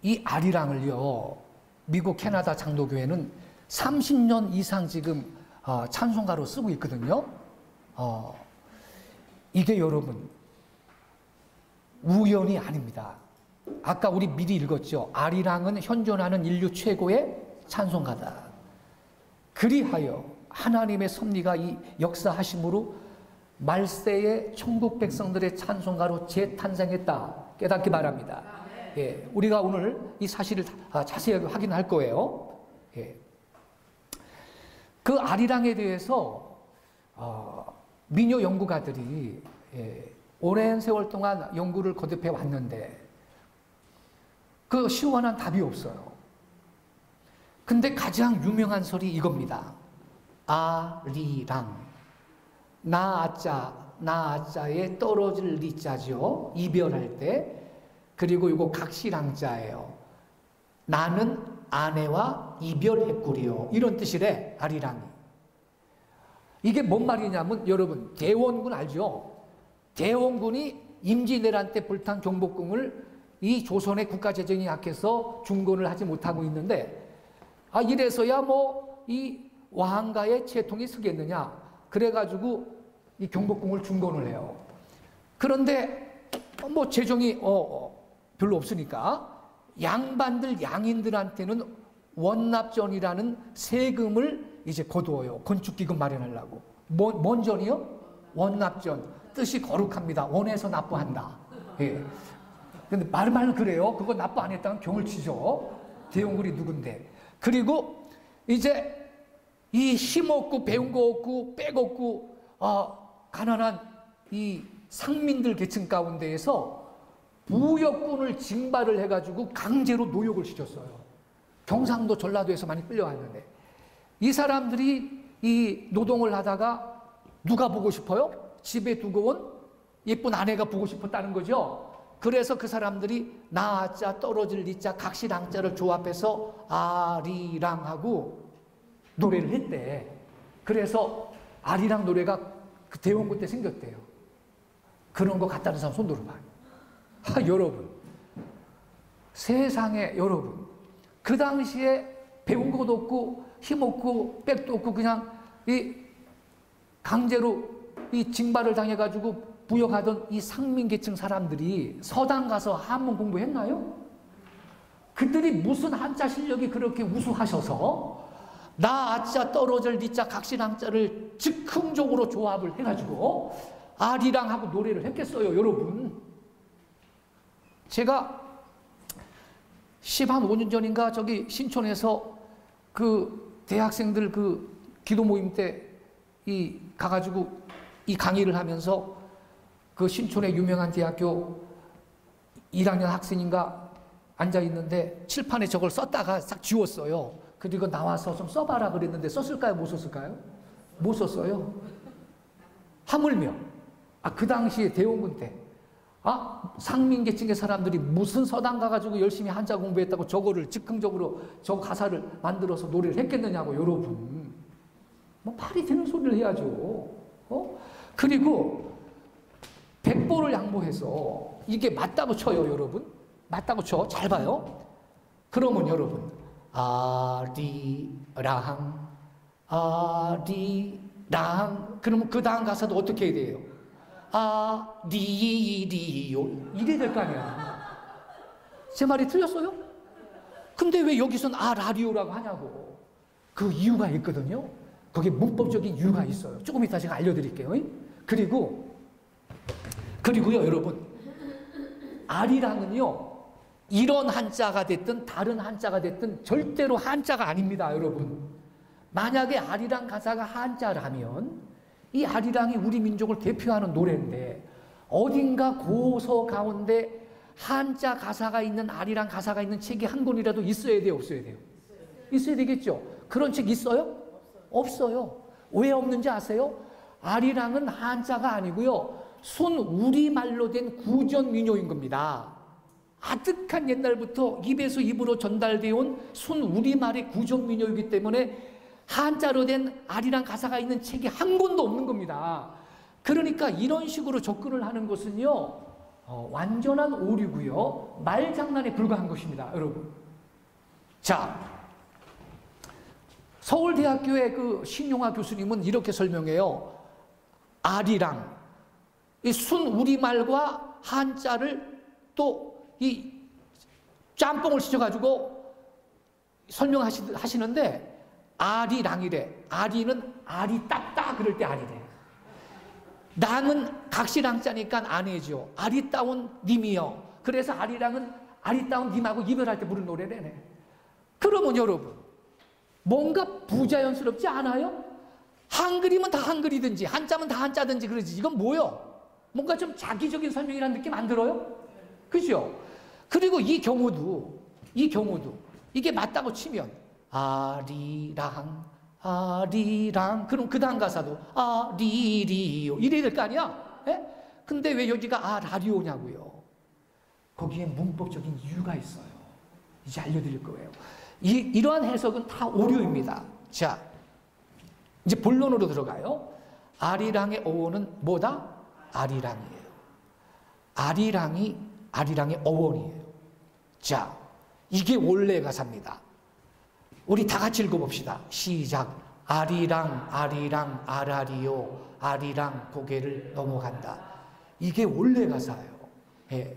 이 아리랑을요, 미국, 캐나다 장로교회는 30년 이상 지금 찬송가로 쓰고 있거든요. 이게 여러분, 우연이 아닙니다. 아까 우리 미리 읽었죠. 아리랑은 현존하는 인류 최고의 찬송가다. 그리하여 하나님의 섭리가 이 역사하심으로 말세의 천국 백성들의 찬송가로 재탄생했다. 깨닫기 바랍니다. 예, 우리가 오늘 이 사실을 자세하게 확인할 거예요. 예. 그 아리랑에 대해서 민요 연구가들이 오랜 세월 동안 연구를 거듭해 왔는데 그 시원한 답이 없어요. 근데 가장 유명한 설이 이겁니다. 아리랑, 나아자에 떨어질 리자죠. 이별할 때. 그리고 이거 각시랑자예요. 나는 아내와 이별했구려. 이런 뜻이래, 아리랑이. 이게 뭔 말이냐면, 여러분, 대원군 알죠? 대원군이 임진왜란 때 불탄 경복궁을 이 조선의 국가재정이 약해서 중건을 하지 못하고 있는데, 이래서야 이 왕가의 채통이 서겠느냐. 그래가지고 이 경복궁을 중건을 해요. 그런데 재정이 별로 없으니까 양반들, 양인들한테는 원납전이라는 세금을 이제 거두어요. 건축기금 마련하려고. 뭔 전이요? 원납전. 뜻이 거룩합니다. 원해서 납부한다. 예. 근데 말은 그래요. 그거 납부 안 했다면 병을 치죠. 대원군이 누군데. 그리고 이제 이 힘없고 배운 거 없고 빽 없고 가난한 이 상민들 계층 가운데에서 무역군을 징발을 해가지고 강제로 노역을 시켰어요. 경상도 전라도에서 많이 끌려왔는데 이 사람들이 이 노동을 하다가 누가 보고 싶어요? 집에 두고 온 예쁜 아내가 보고 싶었다는 거죠. 그래서 그 사람들이 나자 떨어질 리자 각시랑자를 조합해서 아리랑하고 노래를 했대. 그래서 아리랑 노래가 그 대원군 때 생겼대요. 그런 거 같다는 사람 손 들어봐요. 여러분, 세상에 여러분, 그 당시에 배운 것도 없고 힘없고 백도 없고 그냥 이 강제로 이 징발을 당해가지고 부역하던 이 상민계층 사람들이 서당 가서 한문 공부했나요? 그들이 무슨 한자 실력이 그렇게 우수하셔서 나아자 떨어질 리자 각시랑자를 즉흥적으로 조합을 해가지고 아리랑하고 노래를 했겠어요, 여러분. 제가 15년 전인가 저기 신촌에서 그 대학생들 그 기도 모임 때 가가지고 이 강의를 하면서 그 신촌의 유명한 대학교 1학년 학생인가 앉아있는데 칠판에 저걸 썼다가 싹 지웠어요. 그리고 나와서 좀 써봐라 그랬는데 썼을까요? 못 썼을까요? 못 썼어요. 하물며 그 당시에 대원군 때 상민계층의 사람들이 무슨 서당 가가지고 열심히 한자 공부했다고 저거를 즉흥적으로 저 가사를 만들어서 노래를 했겠느냐고, 여러분. 말이 되는 소리를 해야죠. 그리고 백보를 양보해서 이게 맞다고 쳐요, 여러분. 맞다고 쳐. 잘 봐요. 그러면 여러분, 아리랑, 그러면 그 다음 가사도 어떻게 해야 돼요? 아리리요. 이래야 될 거 아니야. 제 말이 틀렸어요? 근데 왜 여기서는 아라리오라고 하냐고. 그 이유가 있거든요. 거기에 문법적인 이유가 있어요. 조금 이따 제가 알려드릴게요. 그리고요, 여러분. 아리랑은요, 이런 한자가 됐든 다른 한자가 됐든 절대로 한자가 아닙니다, 여러분. 만약에 아리랑 가사가 한자라면 이 아리랑이 우리 민족을 대표하는 노래인데 어딘가 고서 가운데 한자 가사가 있는 아리랑 가사가 있는 책이 한 권이라도 있어야 돼요, 없어야 돼요? 있어야 되겠죠. 그런 책 있어요? 없어요. 왜 없는지 아세요? 아리랑은 한자가 아니고요, 순 우리말로 된 구전 민요인 겁니다. 아득한 옛날부터 입에서 입으로 전달되어 온 순 우리말의 구전 민요이기 때문에 한자로 된 아리랑 가사가 있는 책이 한 권도 없는 겁니다. 그러니까 이런 식으로 접근을 하는 것은요, 완전한 오류고요, 말장난에 불과한 것입니다, 여러분. 자, 서울대학교의 그 신용화 교수님은 이렇게 설명해요. 아리랑, 이 순 우리말과 한자를 또 이 짬뽕을 씌워가지고 설명하시는데, 아리랑이래. 아리는 아리 땄다 그럴 때 아리래. 랑은 각시랑자니까 아내죠. 아리따운 님이요. 그래서 아리랑은 아리따운 님하고 이별할 때 부른 노래래네. 그러면 여러분, 뭔가 부자연스럽지 않아요? 한글이면 다 한글이든지 한자면 다 한자든지 그러지. 이건 뭐요? 뭔가 좀 자기적인 설명이라는 느낌 안 들어요? 그죠? 그리고 이 경우도 이게 맞다고 치면 아리랑 아리랑, 그럼 그 다음 가사도 아리리오 이래야 될 거 아니야? 예? 근데 왜 여기가 아라리오냐고요? 거기에 문법적인 이유가 있어요. 이제 알려드릴 거예요. 이러한 해석은 다 오류입니다. 자, 이제 본론으로 들어가요. 아리랑의 어원은 뭐다? 아리랑이에요. 아리랑의 어원이에요. 자, 이게 원래 가사입니다. 우리 다 같이 읽어봅시다. 시작. 아리랑 아리랑 아라리요 아리랑 고개를 넘어간다. 이게 원래 가사예요. 예.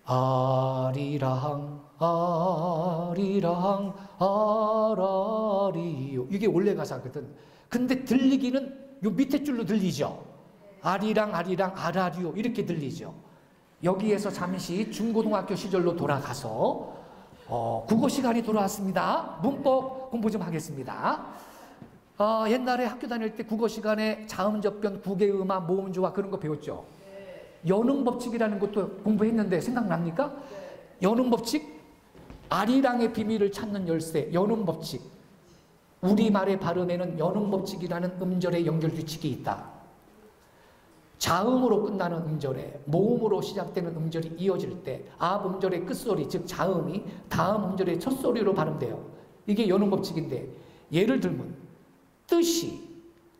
아리랑 아리랑 아라리요, 이게 원래 가사거든. 근데 들리기는 요 밑에 줄로 들리죠. 아리랑 아리랑 아라리요 이렇게 들리죠. 여기에서 잠시 중고등학교 시절로 돌아가서 국어 시간이 돌아왔습니다. 문법 공부 좀 하겠습니다. 옛날에 학교 다닐 때 국어 시간에 자음접변, 구개음화, 모음조화 그런 거 배웠죠. 연음법칙이라는 것도 공부했는데 생각납니까? 연음법칙, 아리랑의 비밀을 찾는 열쇠, 연음법칙. 우리말의 발음에는 연음법칙이라는 음절의 연결 규칙이 있다. 자음으로 끝나는 음절에 모음으로 시작되는 음절이 이어질 때 앞 음절의 끝소리, 즉 자음이 다음 음절의 첫소리로 발음돼요. 이게 연음법칙인데, 예를 들면 뜻이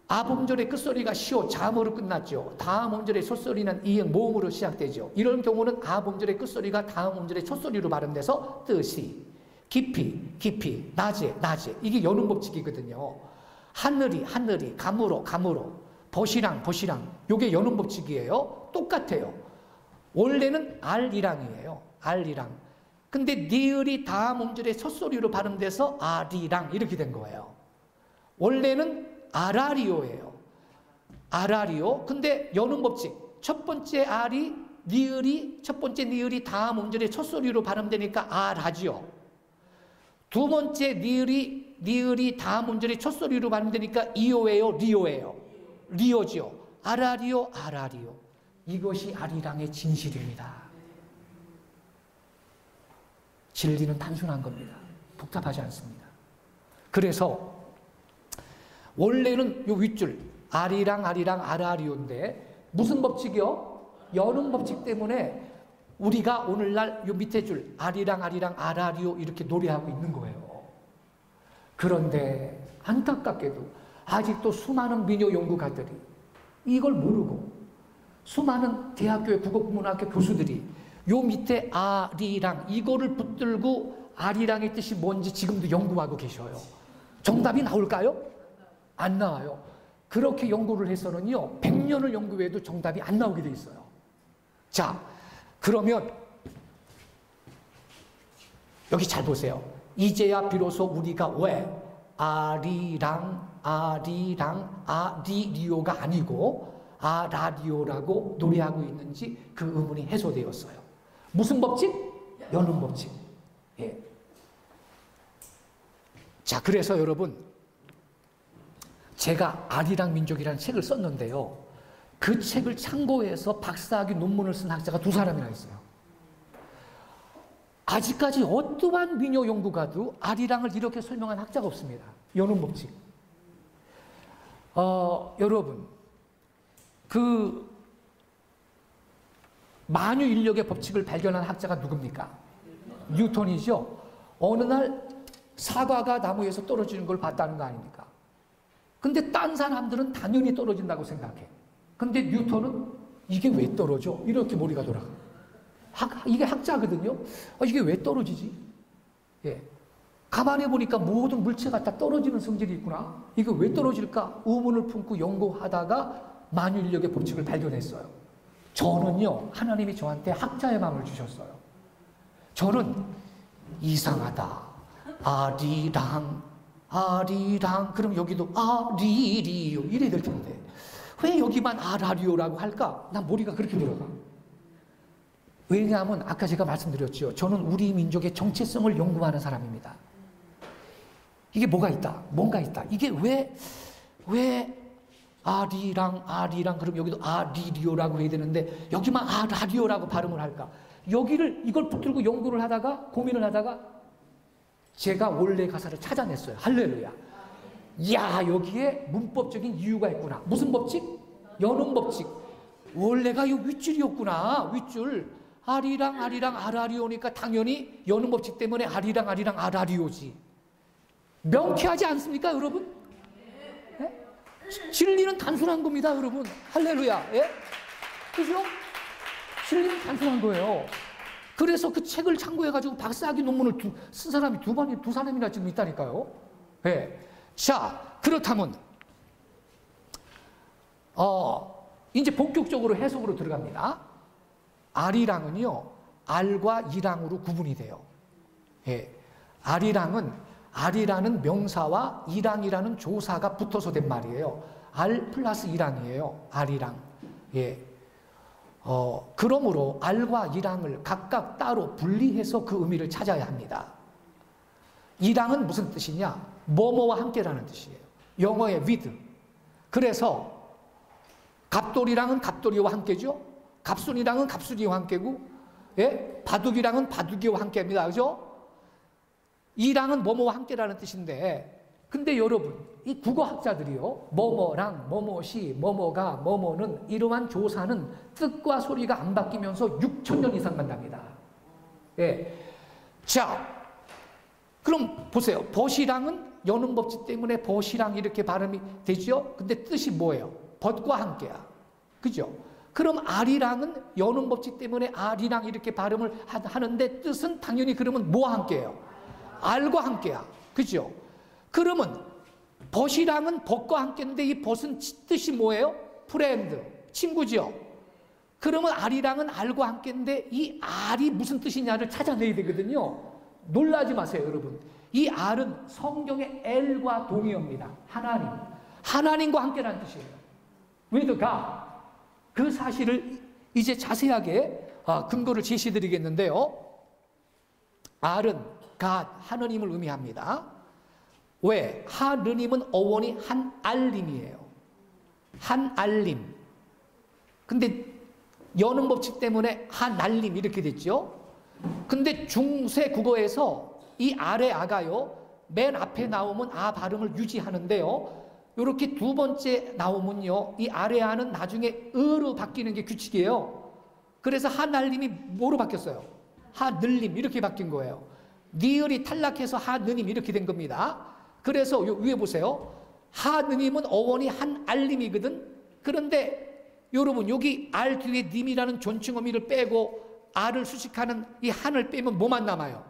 앞 음절의 끝소리가 시오, 자음으로 끝났죠. 다음 음절의 첫소리는 이응, 모음으로 시작되죠. 이런 경우는 앞 음절의 끝소리가 다음 음절의 첫소리로 발음돼서 뜻이, 깊이, 깊이, 낮에, 낮에. 이게 연음법칙이거든요. 하늘이, 하늘이, 감으로, 감으로. 버시랑, 버시랑. 요게 연음법칙이에요. 똑같아요. 원래는 알리랑이에요. 알리랑. 근데 니을이 다음 음절의 첫소리로 발음돼서 아리랑 이렇게 된 거예요. 원래는 아라리오예요. 아라리오. 근데 연음법칙. 첫 번째 알이, 니을이, 첫 번째 니을이 다음 음절의 첫소리로 발음되니까 아라지요. 두 번째 니을이 다음 음절의 첫소리로 발음되니까 이오예요, 리오예요. 리오지요. 아라리오, 아라리오. 이것이 아리랑의 진실입니다. 진리는 단순한 겁니다. 복잡하지 않습니다. 그래서 원래는 요 윗줄 아리랑 아리랑 아라리오인데 무슨 법칙이요? 연음 법칙 때문에 우리가 오늘날 요 밑에 줄 아리랑 아리랑 아라리오 이렇게 노래하고 있는 거예요. 그런데 안타깝게도 아직도 수많은 민요 연구가들이 이걸 모르고, 수많은 대학교의 국어국문학교 교수들이 요 밑에 아리랑 이거를 붙들고 아리랑의 뜻이 뭔지 지금도 연구하고 계셔요. 정답이 나올까요? 안 나와요. 그렇게 연구를 해서는요 100년을 연구해도 정답이 안 나오게 돼 있어요. 자, 그러면 여기 잘 보세요. 이제야 비로소 우리가 왜 아리리오가 아니고 아라리오라고 노래하고 있는지 그 의문이 해소되었어요. 무슨 법칙? 연음 법칙. 예. 자, 그래서 여러분, 제가 아리랑 민족이라는 책을 썼는데요. 그 책을 참고해서 박사학위 논문을 쓴 학자가 2사람이나 있어요. 아직까지 어떠한 민요 연구가도 아리랑을 이렇게 설명한 학자가 없습니다. 연음 법칙. 여러분, 그 만유 인력의 법칙을 발견한 학자가 누굽니까? 뉴턴이죠. 어느 날 사과가 나무에서 떨어지는 걸 봤다는 거 아닙니까? 근데 딴 사람들은 당연히 떨어진다고 생각해. 근데 뉴턴은 이게 왜 떨어져? 이렇게 머리가 돌아가. 이게 학자거든요. 이게 왜 떨어지지? 예. 가만히 보니까 모든 물체가 다 떨어지는 성질이 있구나. 이게 왜 떨어질까? 의문을 품고 연구하다가 만유인력의 법칙을 발견했어요. 저는요, 하나님이 저한테 학자의 마음을 주셨어요. 저는 이상하다. 아리랑. 그럼 여기도 아리리오. 이래야 될 텐데. 왜 여기만 아라리오라고 할까? 난 머리가 그렇게 들어가. 왜냐하면 아까 제가 말씀드렸죠. 저는 우리 민족의 정체성을 연구하는 사람입니다. 이게 뭔가 있다. 이게 왜 아리랑 그럼 여기도 아리리오라고 해야 되는데 여기만 아라리오라고 발음을 할까? 이걸 붙들고 연구를 하다가 고민을 하다가 제가 원래 가사를 찾아냈어요. 할렐루야. 야, 여기에 문법적인 이유가 있구나. 무슨 법칙? 연음 법칙. 원래가 이 윗줄이었구나. 윗줄. 아리랑 아라리오니까 당연히 연음 법칙 때문에 아리랑 아라리오지. 명쾌하지 않습니까, 여러분? 예? 진리는 단순한 겁니다, 여러분. 할렐루야. 예? 그죠? 진리는 단순한 거예요. 그래서 그 책을 참고해가지고 박사학위 논문을 쓴 사람이 2사람이나 지금 있다니까요. 예. 자, 그렇다면, 이제 본격적으로 해석으로 들어갑니다. 아리랑은요, 알과 이랑으로 구분이 돼요. 예. 알이라는 명사와 이랑이라는 조사가 붙어서 된 말이에요. 알 플러스 이랑이에요. 알이랑. 예. 그러므로 알과 이랑을 각각 따로 분리해서 그 의미를 찾아야 합니다. 이랑은 무슨 뜻이냐? 뭐뭐와 함께라는 뜻이에요. 영어의 with. 그래서 갑돌이랑은 갑돌이와 함께죠. 갑순이랑은 갑순이와 함께고, 예? 바둑이랑은 바둑이와 함께합니다. 그죠? 이랑은 뭐뭐와 함께라는 뜻인데, 근데 여러분, 이 국어학자들이요, 뭐뭐랑 뭐뭐시, 뭐뭐가, 뭐뭐는 이러한 조사는 뜻과 소리가 안 바뀌면서 6,000년 이상 간답니다. 예. 자, 그럼 보세요. 버시랑은 연음 법칙 때문에 버시랑 이렇게 발음이 되죠? 근데 뜻이 뭐예요? 벗과 함께야. 그죠? 그럼 아리랑은 연음 법칙 때문에 아리랑 이렇게 발음을 하는데 뜻은 당연히 그러면 뭐와 함께예요? 알과 함께야. 그죠? 그러면 벗이랑은 벗과 함께인데 이 벗은 뜻이 뭐예요? 프렌드, 친구죠. 그러면 알이랑은 알과 함께인데 이 알이 무슨 뜻이냐를 찾아내야 되거든요. 놀라지 마세요, 여러분. 이 알은 성경의 엘과 동의어입니다. 하나님과 함께라는 뜻이에요. with God. 그 사실을 이제 자세하게 근거를 제시드리겠는데요. 알은 God, 하느님을 의미합니다. 왜? 하느님은 어원이 한알림이에요. 한알림. 근데 연음 법칙 때문에 한알림 이렇게 됐죠. 근데 중세 국어에서 이 알의 아가요, 맨 앞에 나오면 아 발음을 유지하는데요. 이렇게 두 번째 나오면요, 이 아래 아는 나중에 으로 바뀌는 게 규칙이에요. 그래서 한알림이 뭐로 바뀌었어요? 하늘림 이렇게 바뀐 거예요. 니을이 탈락해서 하느님 이렇게 된 겁니다. 그래서 위에 보세요. 하느님은 어원이 한알림이거든. 그런데 여러분 여기 알 뒤에 님이라는 존칭 어미를 빼고 알을 수식하는 이 한을 빼면 뭐만 남아요?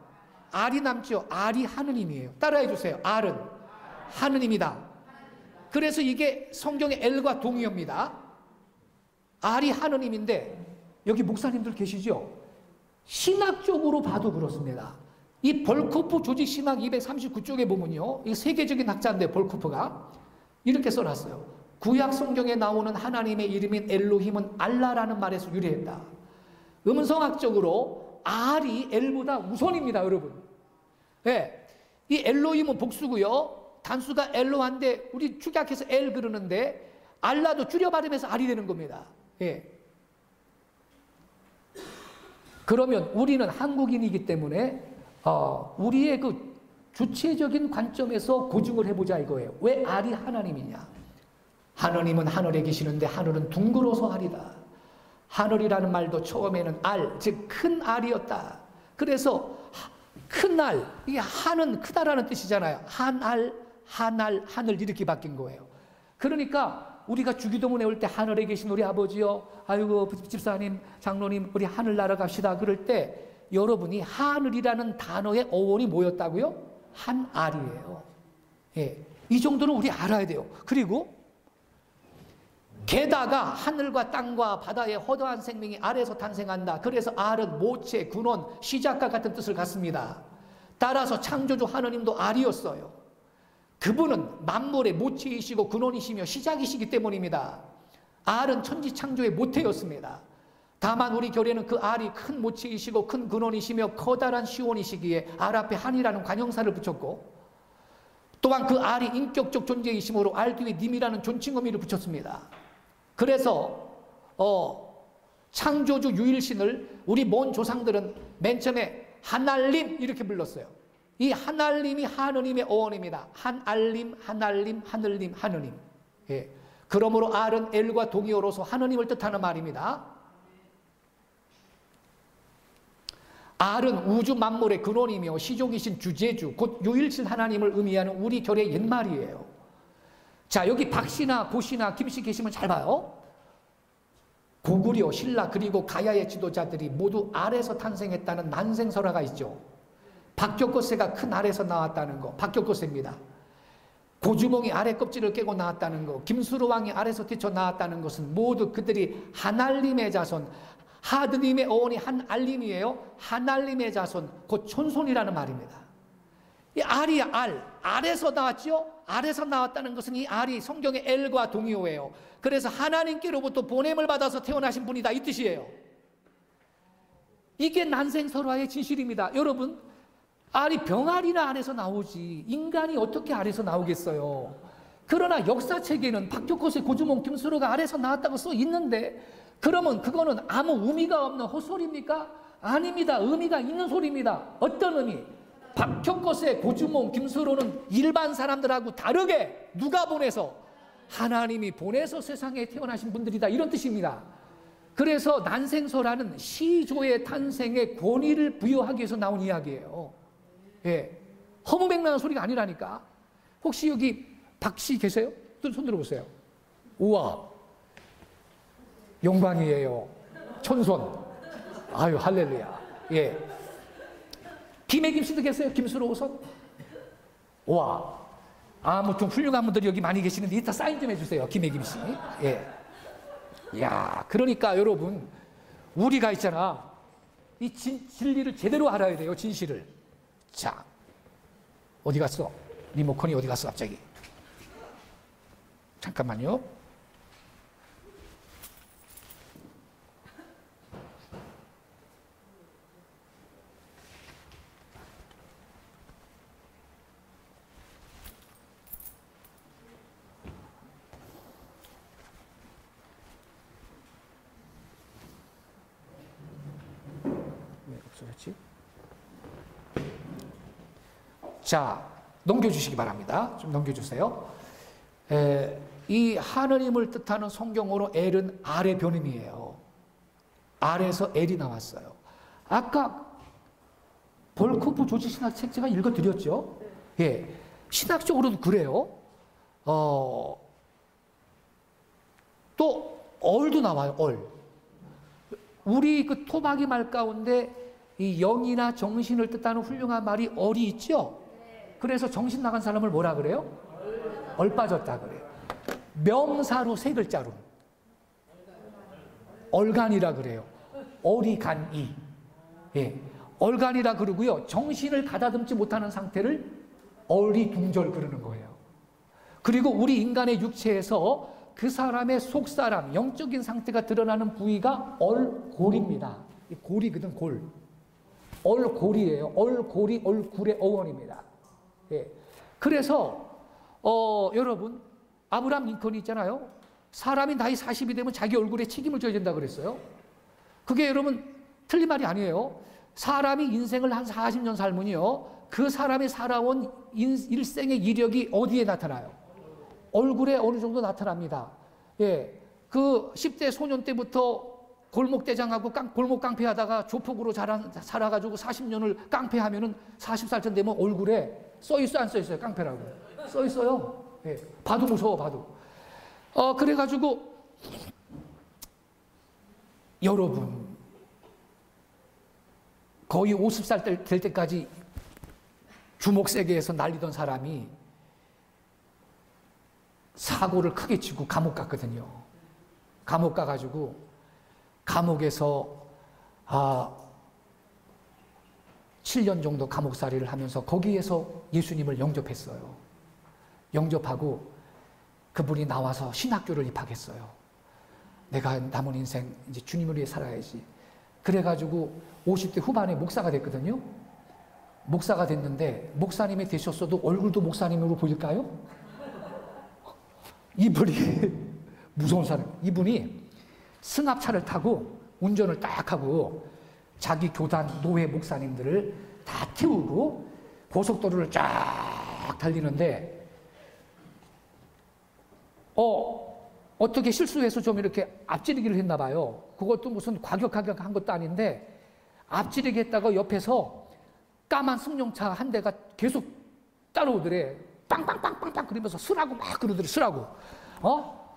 알이 남죠. 알이 하느님이에요. 따라해 주세요. 알은 하느님이다. 그래서 이게 성경의 엘과 동의어입니다. 알이 하느님인데 여기 목사님들 계시죠? 신학적으로 봐도 그렇습니다. 이 볼코프 조직신학 239쪽에 보면요, 이 세계적인 학자인데 볼코프가 이렇게 써놨어요. 구약 성경에 나오는 하나님의 이름인 엘로힘은 알라라는 말에서 유래했다. 음성학적으로 R이 L보다 우선입니다, 여러분. 네, 이 엘로힘은 복수고요, 단수가 엘로한데 우리 축약해서 L 그러는데 알라도 줄여 발음해서 R이 되는 겁니다. 예. 그러면 우리는 한국인이기 때문에 우리의 그 주체적인 관점에서 고증을 해보자 이거예요. 왜 R이 하나님이냐? 하느님은 하늘에 계시는데 하늘은 둥그러서 하리다. 하늘이라는 말도 처음에는 알, 즉 큰 알이었다. 그래서 큰 알, 이게 한은 크다라는 뜻이잖아요. 한알, 하늘 이렇게 바뀐 거예요. 그러니까 우리가 주기도문에 올 때 하늘에 계신 우리 아버지요, 아이고 집사님, 장로님, 우리 하늘 날아갑시다 그럴 때 여러분이 하늘이라는 단어의 어원이 뭐였다고요? 한알이에요. 예, 이 정도는 우리 알아야 돼요. 그리고 게다가 하늘과 땅과 바다의 허다한 생명이 알에서 탄생한다. 그래서 알은 모체, 근원, 시작과 같은 뜻을 갖습니다. 따라서 창조주 하느님도 알이었어요. 그분은 만물의 모체이시고 근원이시며 시작이시기 때문입니다. 알은 천지창조의 모태였습니다. 다만 우리 교례는 그 알이 큰 모체이시고 큰 근원이시며 커다란 시원이시기에 알 앞에 한이라는 관형사를 붙였고, 또한 그 알이 인격적 존재이시므로 알 뒤에 님이라는 존칭 어미를 붙였습니다. 그래서 창조주 유일신을 우리 먼 조상들은 맨 처음에 한알림 이렇게 불렀어요. 이 한알림이 하느님의 어원입니다. 한알림, 하늘님, 하느님. 예. 그러므로 알은 엘과 동의어로서 하느님을 뜻하는 말입니다. 알은 우주 만물의 근원이며 시종이신 주제주, 곧 유일신 하나님을 의미하는 우리 교례 옛말이에요. 자, 여기 박씨나 고씨나 김씨 계시면 잘 봐요. 고구려, 신라 그리고 가야의 지도자들이 모두 알에서 탄생했다는 난생설화가 있죠. 박격거세가 큰 알에서 나왔다는 거, 박격거세입니다. 고주몽이 알의 껍질을 깨고 나왔다는 거, 김수로 왕이 알에서 뛰쳐 나왔다는 것은 모두 그들이 한알림의 자손, 하드님의 어원이 한알림이에요. 한알림의 자손, 곧 촌손이라는 말입니다. 이 알이 알에서 나왔죠. 알에서 나왔다는 것은 이 알이 성경의 엘과 동의어예요. 그래서 하나님께로부터 보냄을 받아서 태어나신 분이다 이 뜻이에요. 이게 난생설화의 진실입니다. 여러분, 알이 병아리나 알에서 나오지 인간이 어떻게 알에서 나오겠어요. 그러나 역사책에는 박격거세, 고주몽, 김수로가 알에서 나왔다고 써 있는데, 그러면 그거는 아무 의미가 없는 헛소리입니까? 아닙니다. 의미가 있는 소리입니다. 어떤 의미? 박격거세, 고주몽, 김수로는 일반 사람들하고 다르게 누가 보내서? 하나님이 보내서 세상에 태어나신 분들이다 이런 뜻입니다. 그래서 난생설화는 시조의 탄생에 권위를 부여하기 위해서 나온 이야기예요. 예, 허무맹랑한 소리가 아니라니까. 혹시 여기 박씨 계세요? 손 들어보세요. 우와, 영광이에요. 촌손. 아유, 할렐루야. 예. 김해 김씨도 계세요? 김수로 우선? 와, 아무튼 훌륭한 분들이 여기 많이 계시는데 이따 사인 좀 해주세요. 김해 김씨. 예. 야, 그러니까 여러분, 우리가 있잖아, 이 진리를 제대로 알아야 돼요. 진실을. 자, 어디 갔어? 리모컨이 어디 갔어 갑자기? 잠깐만요. 왜 없어졌지? 자, 넘겨주시기 바랍니다. 좀 넘겨주세요. 이 하느님을 뜻하는 성경어로 엘은 알의 변음이에요. 알에서 엘이 나왔어요. 아까 볼코프 조직신학 책 제가 읽어드렸죠. 예, 신학적으로도 그래요. 또 얼도 나와요. 얼. 우리 그 토박이 말 가운데 이 영이나 정신을 뜻하는 훌륭한 말이 얼이 있죠. 그래서 정신 나간 사람을 뭐라 그래요? 얼 빠졌다 그래요. 명사로 세 글자로 얼간이라 그래요. 어리간이. 예. 얼간이라 그러고요. 정신을 가다듬지 못하는 상태를 어리둥절 그러는 거예요. 그리고 우리 인간의 육체에서 그 사람의 속사람, 영적인 상태가 드러나는 부위가 얼골입니다. 이 골이거든, 골. 얼골이에요. 얼골이 얼굴의 어원입니다. 예. 그래서 여러분, 아브라함 링컨이 있잖아요. 사람이 나이 40이 되면 자기 얼굴에 책임을 져야 된다 그랬어요. 그게 여러분 틀린 말이 아니에요. 사람이 인생을 한 40년 살면요, 그 사람이 살아온 일생의 이력이 어디에 나타나요? 얼굴에 어느 정도 나타납니다. 예, 그 10대 소년 때부터 골목대장하고 골목 깡패하다가 조폭으로 살아가지고 40년을 깡패하면은 40살쯤 되면 얼굴에 써있어 안 써있어요? 깡패라고 써있어요. 예, 봐도 무서워, 봐도. 그래가지고 여러분, 거의 50살 될 때까지 주먹 세게 해서 날리던 사람이 사고를 크게 치고 감옥 갔거든요. 감옥 가가지고 감옥에서 7년 정도 감옥살이를 하면서 거기에서 예수님을 영접했어요. 영접하고 그분이 나와서 신학교를 입학했어요. 내가 남은 인생 이제 주님을 위해 살아야지. 그래가지고 50대 후반에 목사가 됐거든요. 목사가 됐는데 목사님이 되셨어도 얼굴도 목사님으로 보일까요? 이분이 무서운 사람. 이분이 승합차를 타고 운전을 딱 하고 자기 교단 노회 목사님들을 다 태우고 고속도로를 쫙 달리는데 어떻게 실수해서 좀 이렇게 앞지르기를 했나 봐요. 그것도 무슨 과격하게 한 것도 아닌데 앞지르기 했다가 옆에서 까만 승용차 한 대가 계속 따라오더래. 빵빵빵빵빵 그러면서 쓰라고 막 그러더래. 쓰라고.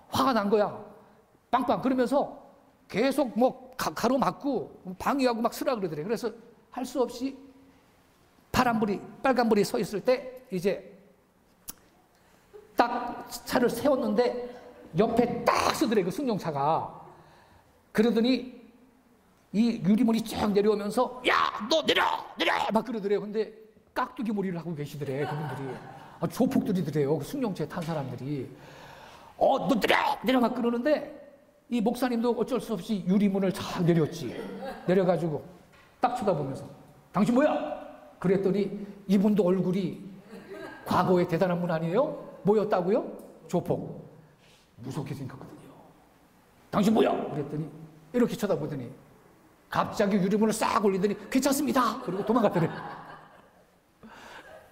화가 난 거야. 빵빵 그러면서 계속 뭐 가로막고 방해하고 막 쓰라 그러더래. 그래서 할 수 없이 파란불이 빨간불이 서 있을 때 이제 딱 차를 세웠는데 옆에 딱 서더래, 그 승용차가. 그러더니 이 유리문이 쫙 내려오면서 야, 너 내려 막 그러더래. 근데 깍두기 머리를 하고 계시더래, 그분들이. 조폭들이더래요, 그 승용차에 탄 사람들이. 너 내려 막 그러는데 이 목사님도 어쩔 수 없이 유리문을 쫙 내렸지. 내려가지고 딱 쳐다보면서 당신 뭐야? 그랬더니 이분도 얼굴이 과거에 대단한 분 아니에요? 뭐였다고요? 조폭. 무섭게 생겼거든요. 당신 뭐야? 그랬더니 이렇게 쳐다보더니 갑자기 유리문을 싹 올리더니 괜찮습니다. 그리고 도망갔더래.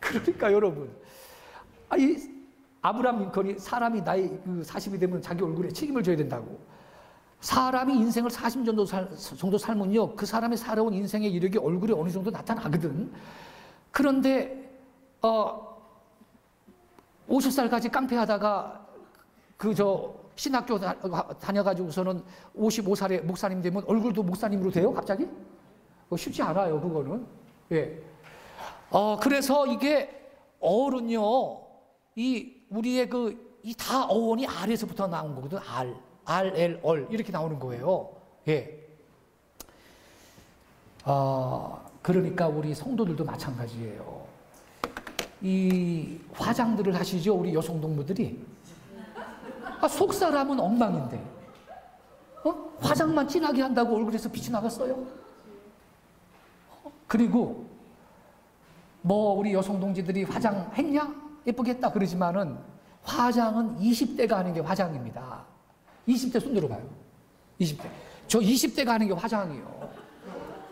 그러니까 여러분, 이 아브라함 링컨이 사람이 나이 40이 되면 자기 얼굴에 책임을 져야 된다고. 사람이 인생을 40년 정도 살면요, 그 사람이 살아온 인생의 이력이 얼굴에 어느 정도 나타나거든. 그런데 50살까지 깡패하다가 신학교 다녀가지고서는 55살에 목사님 되면 얼굴도 목사님으로 돼요, 갑자기? 쉽지 않아요, 그거는. 예. 그래서 이게 어른요, 우리의 이 다 어원이 R에서부터 나온 거거든. R, L, 이렇게 나오는 거예요. 예. 그러니까 우리 성도들도 마찬가지예요. 이 화장들을 하시죠, 우리 여성 동무들이. 속사람은 엉망인데, 화장만 진하게 한다고 얼굴에서 빛이 나갔어요? 그리고 우리 여성 동지들이 화장했냐? 예쁘겠다 그러지만은 화장은 20대가 하는 게 화장입니다. 20대 손 들어봐요. 20대. 저 20대가 하는 게 화장이에요.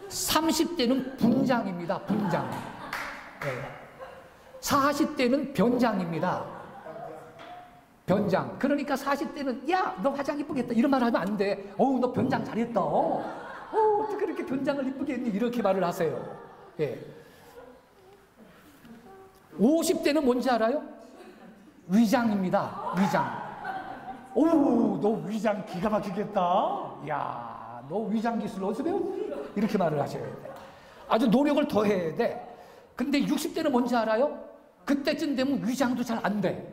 30대는 분장입니다. 분장. 네. 40대는 변장입니다. 변장. 그러니까 40대는 야, 너 화장 이쁘겠다 이런 말 하면 안 돼. 너 변장 잘했다. 어떻게 그렇게 변장을 이쁘게 했니? 이렇게 말을 하세요. 예. 50대는 뭔지 알아요? 위장입니다. 위장. 너 위장 기가 막히겠다. 야, 너 위장 기술 어디서 배웠니? 이렇게 말을 하셔야 돼. 아주 노력을 더 해야 돼. 근데 60대는 뭔지 알아요? 그때쯤 되면 위장도 잘 안 돼.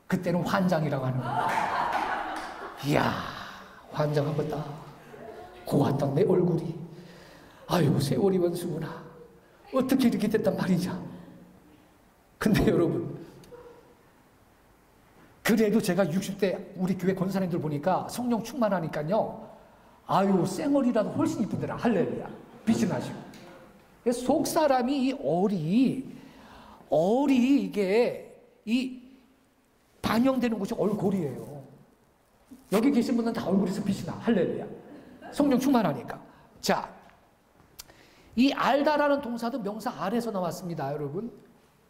그때는 환장이라고 하는 거야. 이야, 환장한 거다. 고왔던 내 얼굴이 아유, 세월이 원수구나. 어떻게 이렇게 됐단 말이냐. 근데 여러분, 그래도 제가 60대 우리 교회 권사님들 보니까 성령 충만하니까요, 아유, 쌩얼이라도 훨씬 이쁘더라. 할렐루야. 빛이 나시고. 속 사람이 이 얼이 이게 이 반영되는 곳이 얼굴이에요. 여기 계신 분은 다 얼굴에서 빛이 나. 할렐루야. 성령 충만하니까. 자, 이 알다라는 동사도 명사 알에서 나왔습니다, 여러분.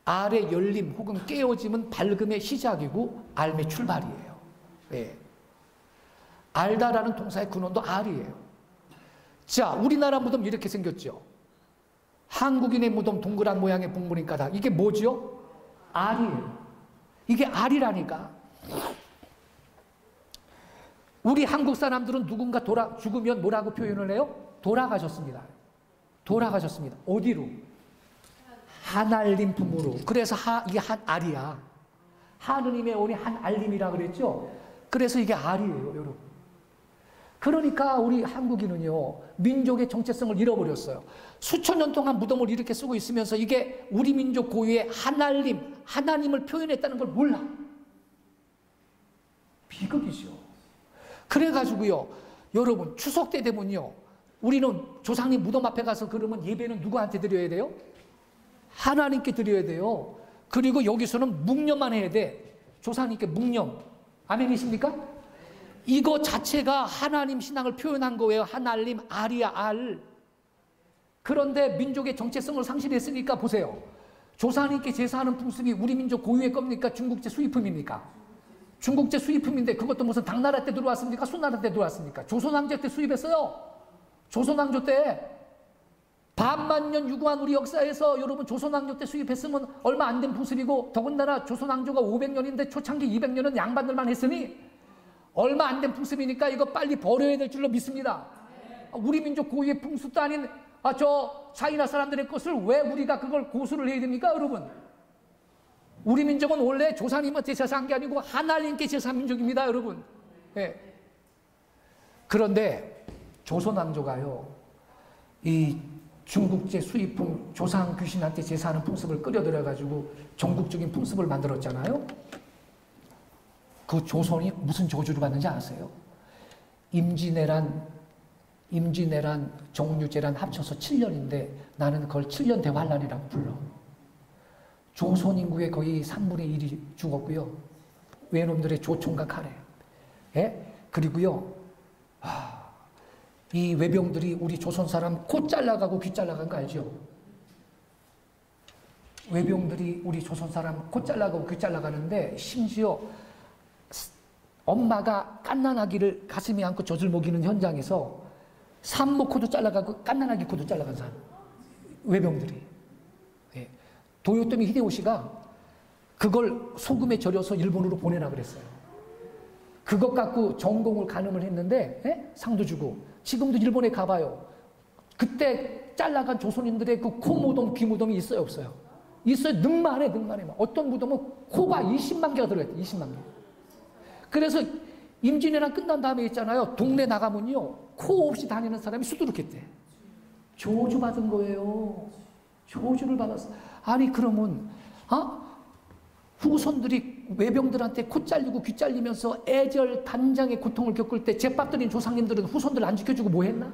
알의 열림 혹은 깨어짐은 밝음의 시작이고 알의 출발이에요. 네. 알다라는 동사의 근원도 알이에요. 자, 우리나라 무덤 이렇게 생겼죠. 한국인의 무덤 동그란 모양의 봉무림 가닥. 이게 뭐죠? 알이에요. 이게 알이라니까. 우리 한국 사람들은 누군가 죽으면 뭐라고 표현을 해요? 돌아가셨습니다. 돌아가셨습니다. 어디로? 한알림 품으로. 그래서 이게 한 알이야. 하느님의 온이 한 알림이라 그랬죠? 그래서 이게 알이에요, 여러분. 그러니까 우리 한국인은요, 민족의 정체성을 잃어버렸어요. 수천 년 동안 무덤을 이렇게 쓰고 있으면서 이게 우리 민족 고유의 한알림, 하나님을 표현했다는 걸 몰라. 비극이죠. 그래가지고요, 여러분, 추석 때 되면요, 우리는 조상님 무덤 앞에 가서 그러면 예배는 누구한테 드려야 돼요? 하나님께 드려야 돼요. 그리고 여기서는 묵념만 해야 돼. 조상님께 묵념. 아멘이십니까? 이거 자체가 하나님 신앙을 표현한 거예요. 하나님, 알이야, 알. 그런데 민족의 정체성을 상실했으니까 보세요. 조상님께 제사하는 풍습이 우리 민족 고유의 겁니까? 중국제 수입품입니까? 중국제 수입품인데 그것도 무슨 당나라 때 들어왔습니까? 수나라 때 들어왔습니까? 조선왕조 때 수입했어요. 조선왕조 때. 반만년 유구한 우리 역사에서 여러분 조선왕조 때 수입했으면 얼마 안 된 풍습이고, 더군다나 조선왕조가 500년인데 초창기 200년은 양반들만 했으니 얼마 안 된 풍습이니까 이거 빨리 버려야 될 줄로 믿습니다. 우리 민족 고유의 풍습도 아닌 저 차이나 사람들의 것을 왜 우리가 그걸 고수를 해야 됩니까, 여러분? 우리 민족은 원래 조상님한테 제사한 게 아니고 하나님께 제사한 민족입니다, 여러분. 네. 그런데 조선왕조가요, 이 중국제 수입품 조상 귀신한테 제사하는 풍습을 끌어들여가지고 전국적인 풍습을 만들었잖아요. 그 조선이 무슨 저주를 받는지 아세요? 임진왜란, 정유재란 합쳐서 7년인데 나는 그걸 7년 대환란이라고 불러. 조선 인구의 거의 3분의 1이 죽었고요. 외놈들의 조총각 하래. 예? 그리고요, 이 외병들이 우리 조선 사람 코 잘라가고 귀 잘라간 거 알죠? 외병들이 우리 조선 사람 코 잘라가고 귀 잘라가는데 심지어 엄마가 갓난아기를 가슴에 안고 젖을 먹이는 현장에서 산모 코도 잘라가고 갓난아기 코도 잘라간 사람, 외병들이. 예. 도요토미 히데요시가 그걸 소금에 절여서 일본으로 보내라 그랬어요. 그것 갖고 전공을 가늠을 했는데, 예? 상도 주고. 지금도 일본에 가봐요. 그때 잘라간 조선인들의 그 코 무덤, 귀 무덤이 있어요, 없어요? 있어요. 능만해. 어떤 무덤은 코가 20만 개가 들어있대, 20만 개. 그래서 임진왜란 끝난 다음에 있잖아요. 동네 나가면요, 코 없이 다니는 사람이 수두룩했대. 저주받은 거예요. 저주를 받았어. 아니, 그러면, 후손들이 외병들한테 코 잘리고 귀 잘리면서 애절 단장의 고통을 겪을 때 제밥드린 조상님들은 후손들 안 지켜주고 뭐 했나?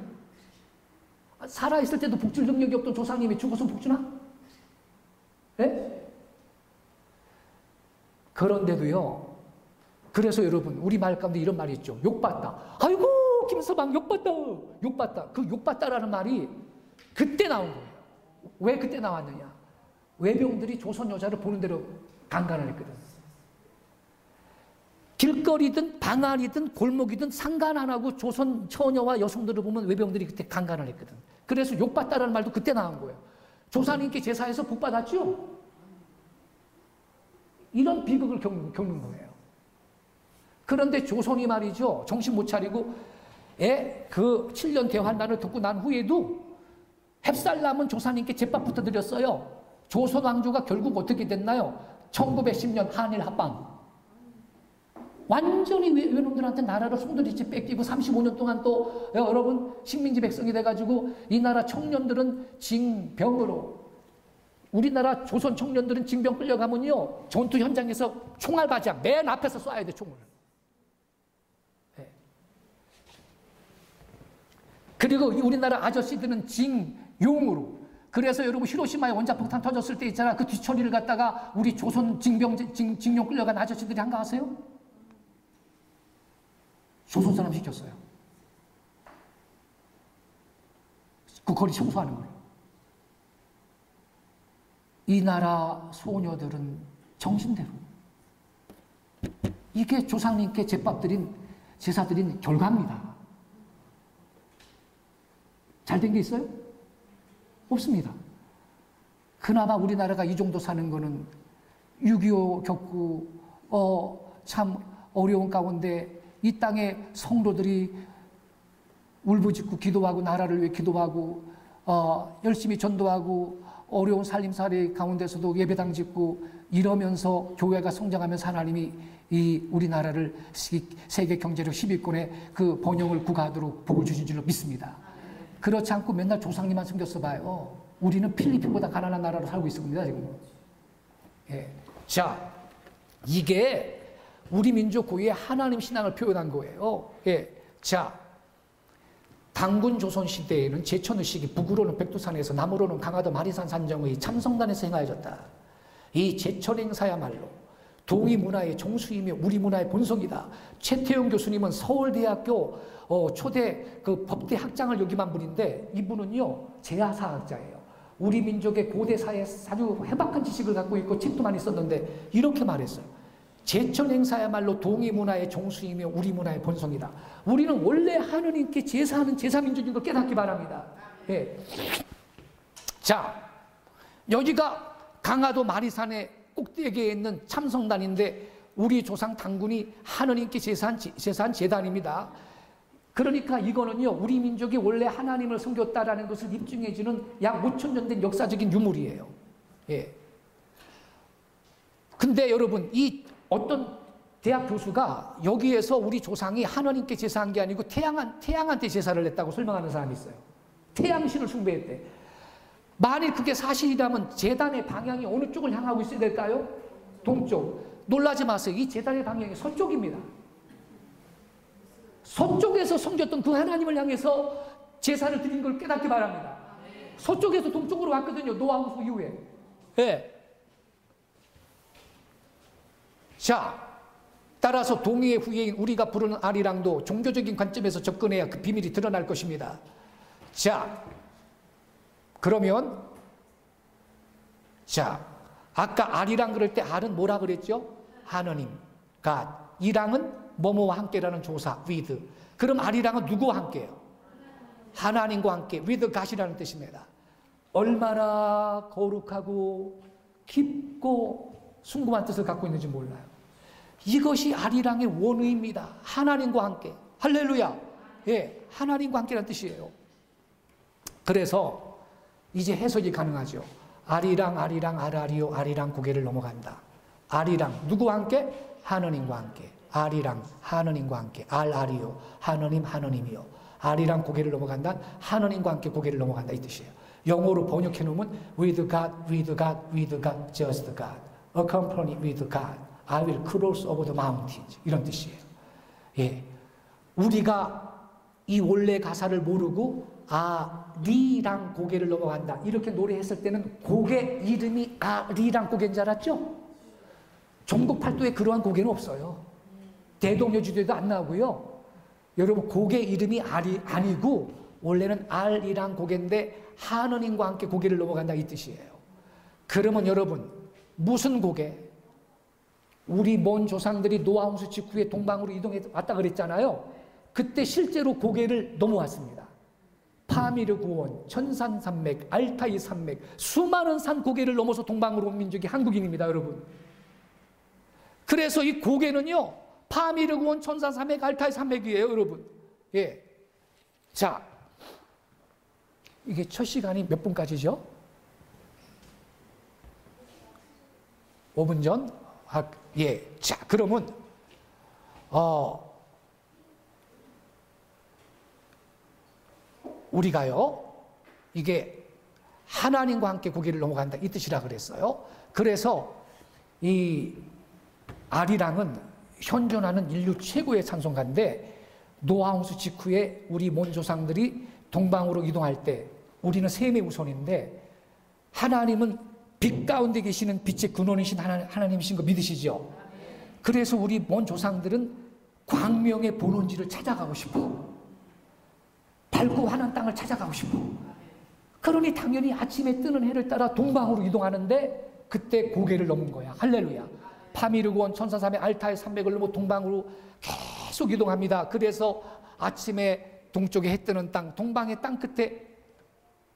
살아있을 때도 복줄 능력이 없던 조상님이 죽어서 복주나? 예? 그런데도요, 그래서 여러분, 우리 말 가운데 이런 말이 있죠. 욕봤다. 아이고, 김서방 욕봤다. 그 욕봤다라는 말이 그때 나온 거예요. 왜 그때 나왔느냐? 외병들이 조선 여자를 보는 대로 강간을 했거든. 길거리든 방 안이든 골목이든 상관 안 하고 조선 처녀와 여성들을 보면 외병들이 그때 강간을 했거든. 그래서 욕받다라는 말도 그때 나온 거예요. 조상님께 제사해서 복 받았죠? 이런 비극을 겪는 거예요. 그런데 조선이 말이죠, 정신 못 차리고 그 7년 대환란을 겪고 난 후에도 햅쌀 남은 조상님께 제밥부터 드렸어요. 조선 왕조가 결국 어떻게 됐나요? 1910년 한일 합방. 완전히 외놈들한테 나라를 송두리째 뺏기고 35년 동안 또 여러분 식민지 백성이 돼가지고 이 나라 청년들은 징병으로, 우리나라 조선 청년들은 징병 끌려가면요 전투 현장에서 총알바지야 맨 앞에서 쏴야 돼, 총을. 네. 그리고 우리나라 아저씨들은 징용으로. 그래서 여러분 히로시마에 원자폭탄 터졌을 때 있잖아, 그 뒤처리를 갖다가 우리 조선 징용 끌려간 아저씨들이 한 거 아세요? 조선 사람 시켰어요. 그 거리 청소하는 거예요. 이 나라 소녀들은 정신대로. 이게 조상님께 제사드린 결과입니다. 잘된 게 있어요? 없습니다. 그나마 우리나라가 이 정도 사는 거는 6.25 겪고 참 어려운 가운데 이 땅에 성도들이 울부짖고 기도하고 나라를 위해 기도하고 열심히 전도하고 어려운 살림살이 가운데서도 예배당 짓고 이러면서 교회가 성장하면서 하나님이 이 우리나라를 세계 경제력 10위권의 그 번영을 구가하도록 복을 주신 줄로 믿습니다. 그렇지 않고 맨날 조상님만 섬겼어 봐요. 우리는 필리핀보다 가난한 나라로 살고 있습니다, 지금. 예. 자, 이게 우리 민족 고유의 하나님 신앙을 표현한 거예요. 예. 자, 당군 조선 시대에는 제천의식이 북으로는 백두산에서 남으로는 강화도 마리산 산정의 참성단에서 행하여졌다. 이 제천 행사야말로 동이 문화의 정수이며 우리 문화의 본성이다. 최태용 교수님은 서울대학교 초대 그 법대 학장을 역임한 분인데 이분은요 제야사학자예요. 우리 민족의 고대사에 아주 해박한 지식을 갖고 있고 책도 많이 썼는데 이렇게 말했어요. 제천 행사야말로 동이 문화의 정수이며 우리 문화의 본성이다. 우리는 원래 하느님께 제사하는 제사민족인 걸 깨닫기 바랍니다. 예. 자, 여기가 강화도 마리산의 꼭대기에 있는 참성단인데 우리 조상 당군이 하느님께 제사한 제단입니다. 그러니까 이거는요 우리 민족이 원래 하나님을 섬겼다라는 것을 입증해주는 약 5,000년 된 역사적인 유물이에요. 예. 근데 여러분 이 어떤 대학 교수가 여기에서 우리 조상이 하나님께 제사한 게 아니고 태양한테 제사를 했다고 설명하는 사람이 있어요. 태양신을 숭배했대. 만일 그게 사실이라면 제단의 방향이 어느 쪽을 향하고 있어야 될까요? 동쪽. 놀라지 마세요. 이 제단의 방향이 서쪽입니다. 서쪽에서 섬겼던 그 하나님을 향해서 제사를 드린 걸 깨닫기 바랍니다. 서쪽에서 동쪽으로 왔거든요. 노아우스 이후에. 네. 자, 따라서 동의의 후예인 우리가 부르는 아리랑도 종교적인 관점에서 접근해야 그 비밀이 드러날 것입니다. 자, 그러면 자, 아까 아리랑 그럴 때 알은 뭐라 그랬죠? 하느님, God. 이랑은 뭐뭐와 함께라는 조사, with. 그럼 아리랑은 누구와 함께예요? 하나님과 함께, with God이라는 뜻입니다. 얼마나 거룩하고 깊고 숭고한 뜻을 갖고 있는지 몰라요. 이것이 아리랑의 원의입니다. 하나님과 함께. 할렐루야. 예, 하나님과 함께라는 뜻이에요. 그래서 이제 해석이 가능하죠. 아리랑, 아리랑, 아라리오, 아리랑 고개를 넘어간다. 아리랑, 누구와 함께? 하느님과 함께. 아리랑, 하느님과 함께. 알아리오, 하느님, 하느님이요. 아리랑 고개를 넘어간다. 하느님과 함께 고개를 넘어간다. 이 뜻이에요. 영어로 번역해 놓으면 with God, with God, with God, just God. Accompany with God. I will cross over the mountains. 이런 뜻이에요. 예. 우리가 이 원래 가사를 모르고 아리랑 고개를 넘어간다. 이렇게 노래했을 때는 고개 이름이 아리랑 고개인 줄 알았죠? 전국 팔도에 그러한 고개는 없어요. 대동여주도에도 안 나오고요. 여러분 고개 이름이 아니고 원래는 알이랑 고개인데 하느님과 함께 고개를 넘어간다 이 뜻이에요. 그러면 여러분 무슨 고개? 우리 먼 조상들이 노아홍수 직후에 동방으로 이동해 왔다 그랬잖아요. 그때 실제로 고개를 넘어왔습니다. 파미르 고원, 천산산맥, 알타이 산맥, 수많은 산 고개를 넘어서 동방으로 온 민족이 한국인입니다, 여러분. 그래서 이 고개는요, 파미르 고원, 천산산맥, 알타이 산맥이에요, 여러분. 예. 자, 이게 첫 시간이 몇 분까지죠? 5분 전? 예. 자, 그러면 우리가요, 이게 하나님과 함께 고개를 넘어간다 이 뜻이라 그랬어요. 그래서 이 아리랑은 현존하는 인류 최고의 찬송가인데, 노아 홍수 직후에 우리 먼 조상들이 동방으로 이동할 때 우리는 셈의 후손인데, 하나님은 빛 가운데 계시는 빛의 근원이신 하나님이신 거 믿으시죠? 그래서 우리 먼 조상들은 광명의 본원지를 찾아가고 싶어. 밝고 환한 땅을 찾아가고 싶어. 그러니 당연히 아침에 뜨는 해를 따라 동방으로 이동하는데, 그때 고개를 넘은 거야. 할렐루야. 파미르곤 천사삼의 알타의 산맥을 넘어 동방으로 계속 이동합니다. 그래서 아침에 동쪽에 해 뜨는 땅, 동방의 땅 끝에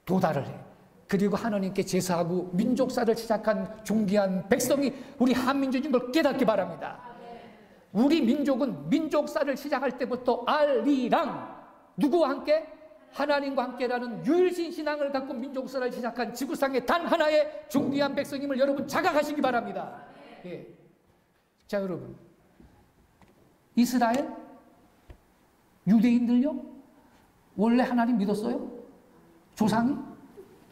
도달을 해. 그리고 하나님께 제사하고 민족사를 시작한 존귀한 백성이 우리 한민족인 걸 깨닫기 바랍니다. 우리 민족은 민족사를 시작할 때부터 알리랑 누구와 함께? 하나님과 함께라는 유일신 신앙을 갖고 민족사를 시작한 지구상의 단 하나의 존귀한 백성임을 여러분 자각하시기 바랍니다. 예. 자, 여러분, 이스라엘 유대인들요, 원래 하나님 믿었어요? 조상이?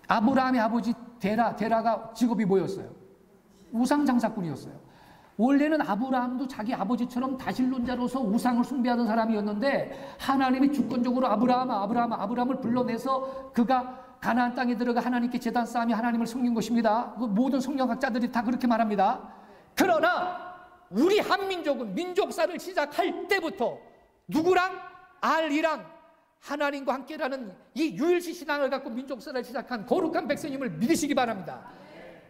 아브라함의 아버지 데라가 직업이 뭐였어요? 우상장사꾼이었어요. 원래는 아브라함도 자기 아버지처럼 다신론자로서 우상을 숭배하던 사람이었는데, 하나님이 주권적으로 아브라함을 불러내서 그가 가나안 땅에 들어가 하나님께 제단 쌓으며 하나님을 섬긴 것입니다. 모든 성경학자들이 다 그렇게 말합니다. 그러나 우리 한민족은 민족사를 시작할 때부터 누구랑? 알이랑 하나님과 함께라는 이 유일시 신앙을 갖고 민족사를 시작한 거룩한 백성임을 믿으시기 바랍니다.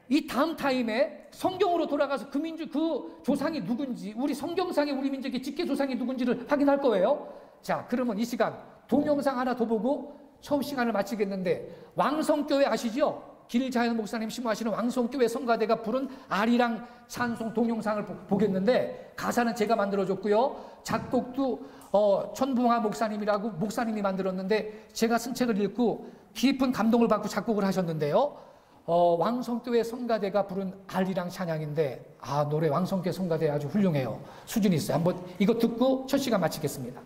이 다음 타임에 성경으로 돌아가서 그 민족, 그 조상이 누군지, 우리 성경상의 우리 민족의 직계 조상이 누군지를 확인할 거예요. 자, 그러면 이 시간 동영상 하나 더 보고 처음 시간을 마치겠는데, 왕성교회 아시죠? 길자연 목사님 심호하시는 왕성교회 성가대가 부른 아리랑 찬송 동영상을 보겠는데, 가사는 제가 만들어줬고요. 작곡도 천붕화 목사님이라고 목사님이 만들었는데, 제가 쓴 책을 읽고 깊은 감동을 받고 작곡을 하셨는데요. 왕성교회 성가대가 부른 아리랑 찬양인데, 노래 왕성교회 성가대 아주 훌륭해요. 수준이 있어요. 한번 이거 듣고 첫 시간 마치겠습니다.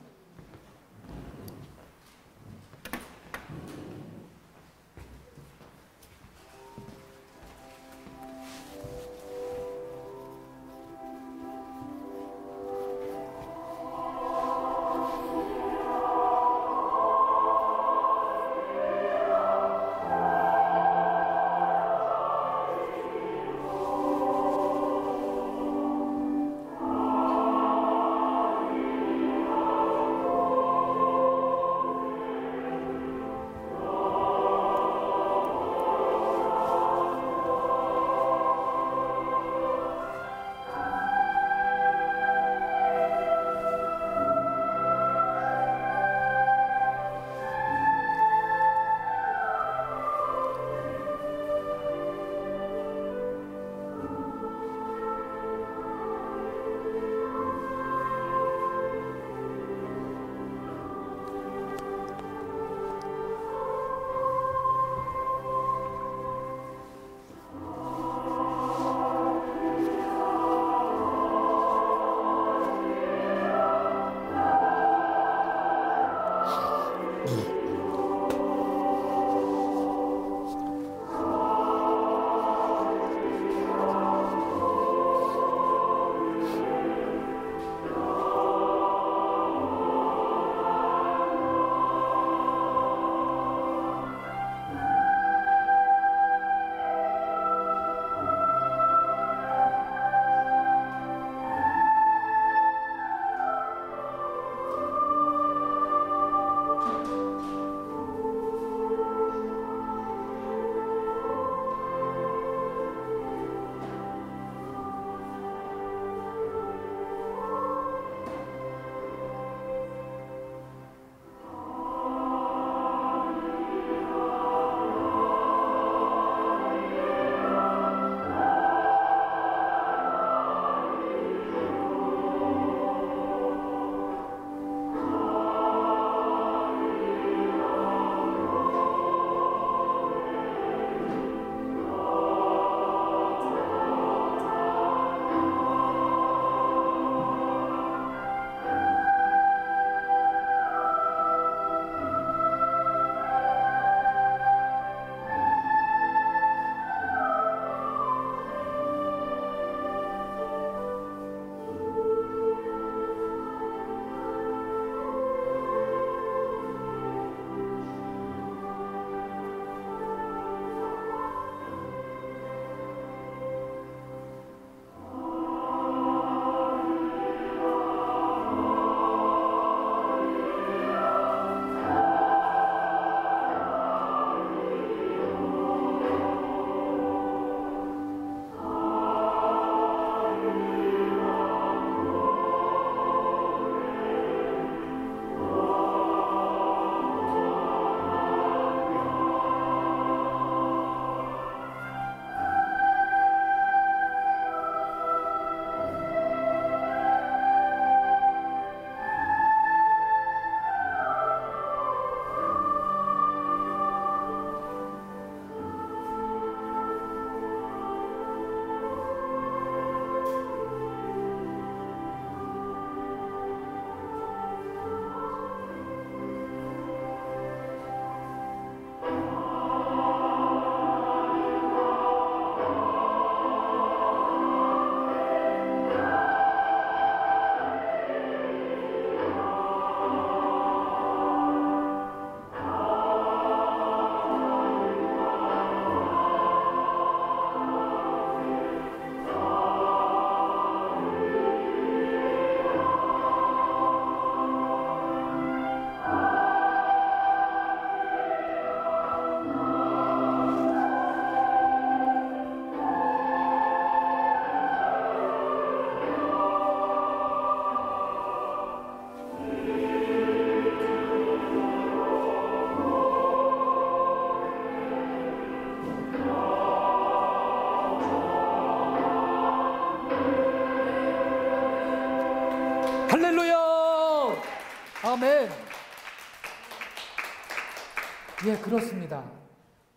예, 그렇습니다.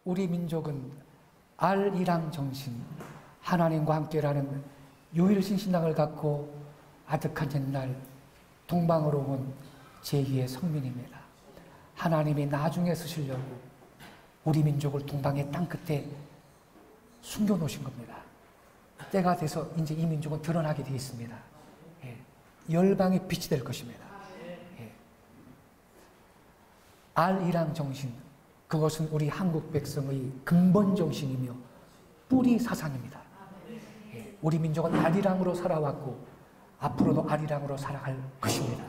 우리 민족은 알이랑 정신, 하나님과 함께라는 유일신 신앙을 갖고 아득한 옛날 동방으로 온 제2의 성민입니다. 하나님이 나중에 쓰시려고 우리 민족을 동방의 땅끝에 숨겨놓으신 겁니다. 때가 돼서 이제 이 민족은 드러나게 되어 있습니다. 예. 열방의 빛이 될 것입니다. 예. 알이랑 정신, 그것은 우리 한국 백성의 근본 정신이며 뿌리 사상입니다. 예. 우리 민족은 알이랑으로 살아왔고 앞으로도 알이랑으로 살아갈 것입니다.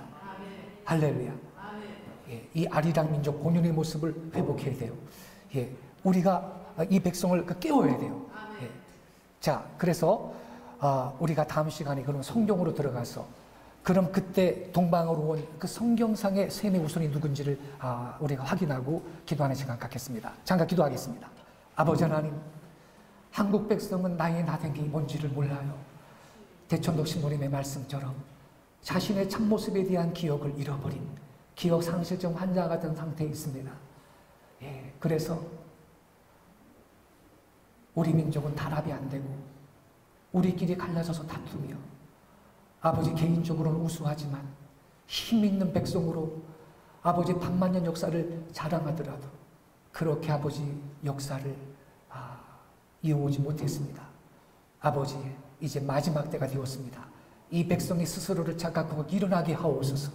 할렐루야. 예. 이 알이랑 민족 본연의 모습을 회복해야 돼요. 예. 우리가 이 백성을 깨워야 돼요. 예. 자, 그래서 우리가 다음 시간에 그럼 성경으로 들어가서 그럼 그때 동방으로 온 그 성경상의 셈의 우선이 누군지를 우리가 확인하고 기도하는 시간 갖겠습니다. 잠깐 기도하겠습니다. 아버지 하나님, 한국 백성은 나의 나댕이 뭔지를 몰라요. 대천독 신부님의 말씀처럼 자신의 참모습에 대한 기억을 잃어버린 기억 상실증 환자 같은 상태에 있습니다. 예, 그래서 우리 민족은 단합이 안 되고 우리끼리 갈라져서 다투며 아버지 개인적으로는 우수하지만 힘있는 백성으로 아버지 반만년 역사를 자랑하더라도 그렇게 아버지 역사를 이어오지 못했습니다. 아버지, 이제 마지막 때가 되었습니다. 이 백성이 스스로를 자각하고 일어나게 하옵소서.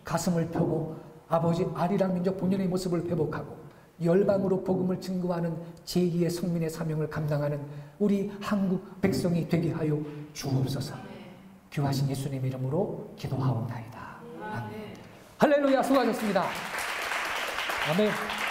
가슴을 펴고 아버지 아리랑 민족 본연의 모습을 회복하고 열방으로 복음을 증거하는 제2의 성민의 사명을 감당하는 우리 한국 백성이 되게 하여 주옵소서. 귀하신 예수님 이름으로 기도하옵나이다. 아멘. 할렐루야, 수고하셨습니다. 아멘.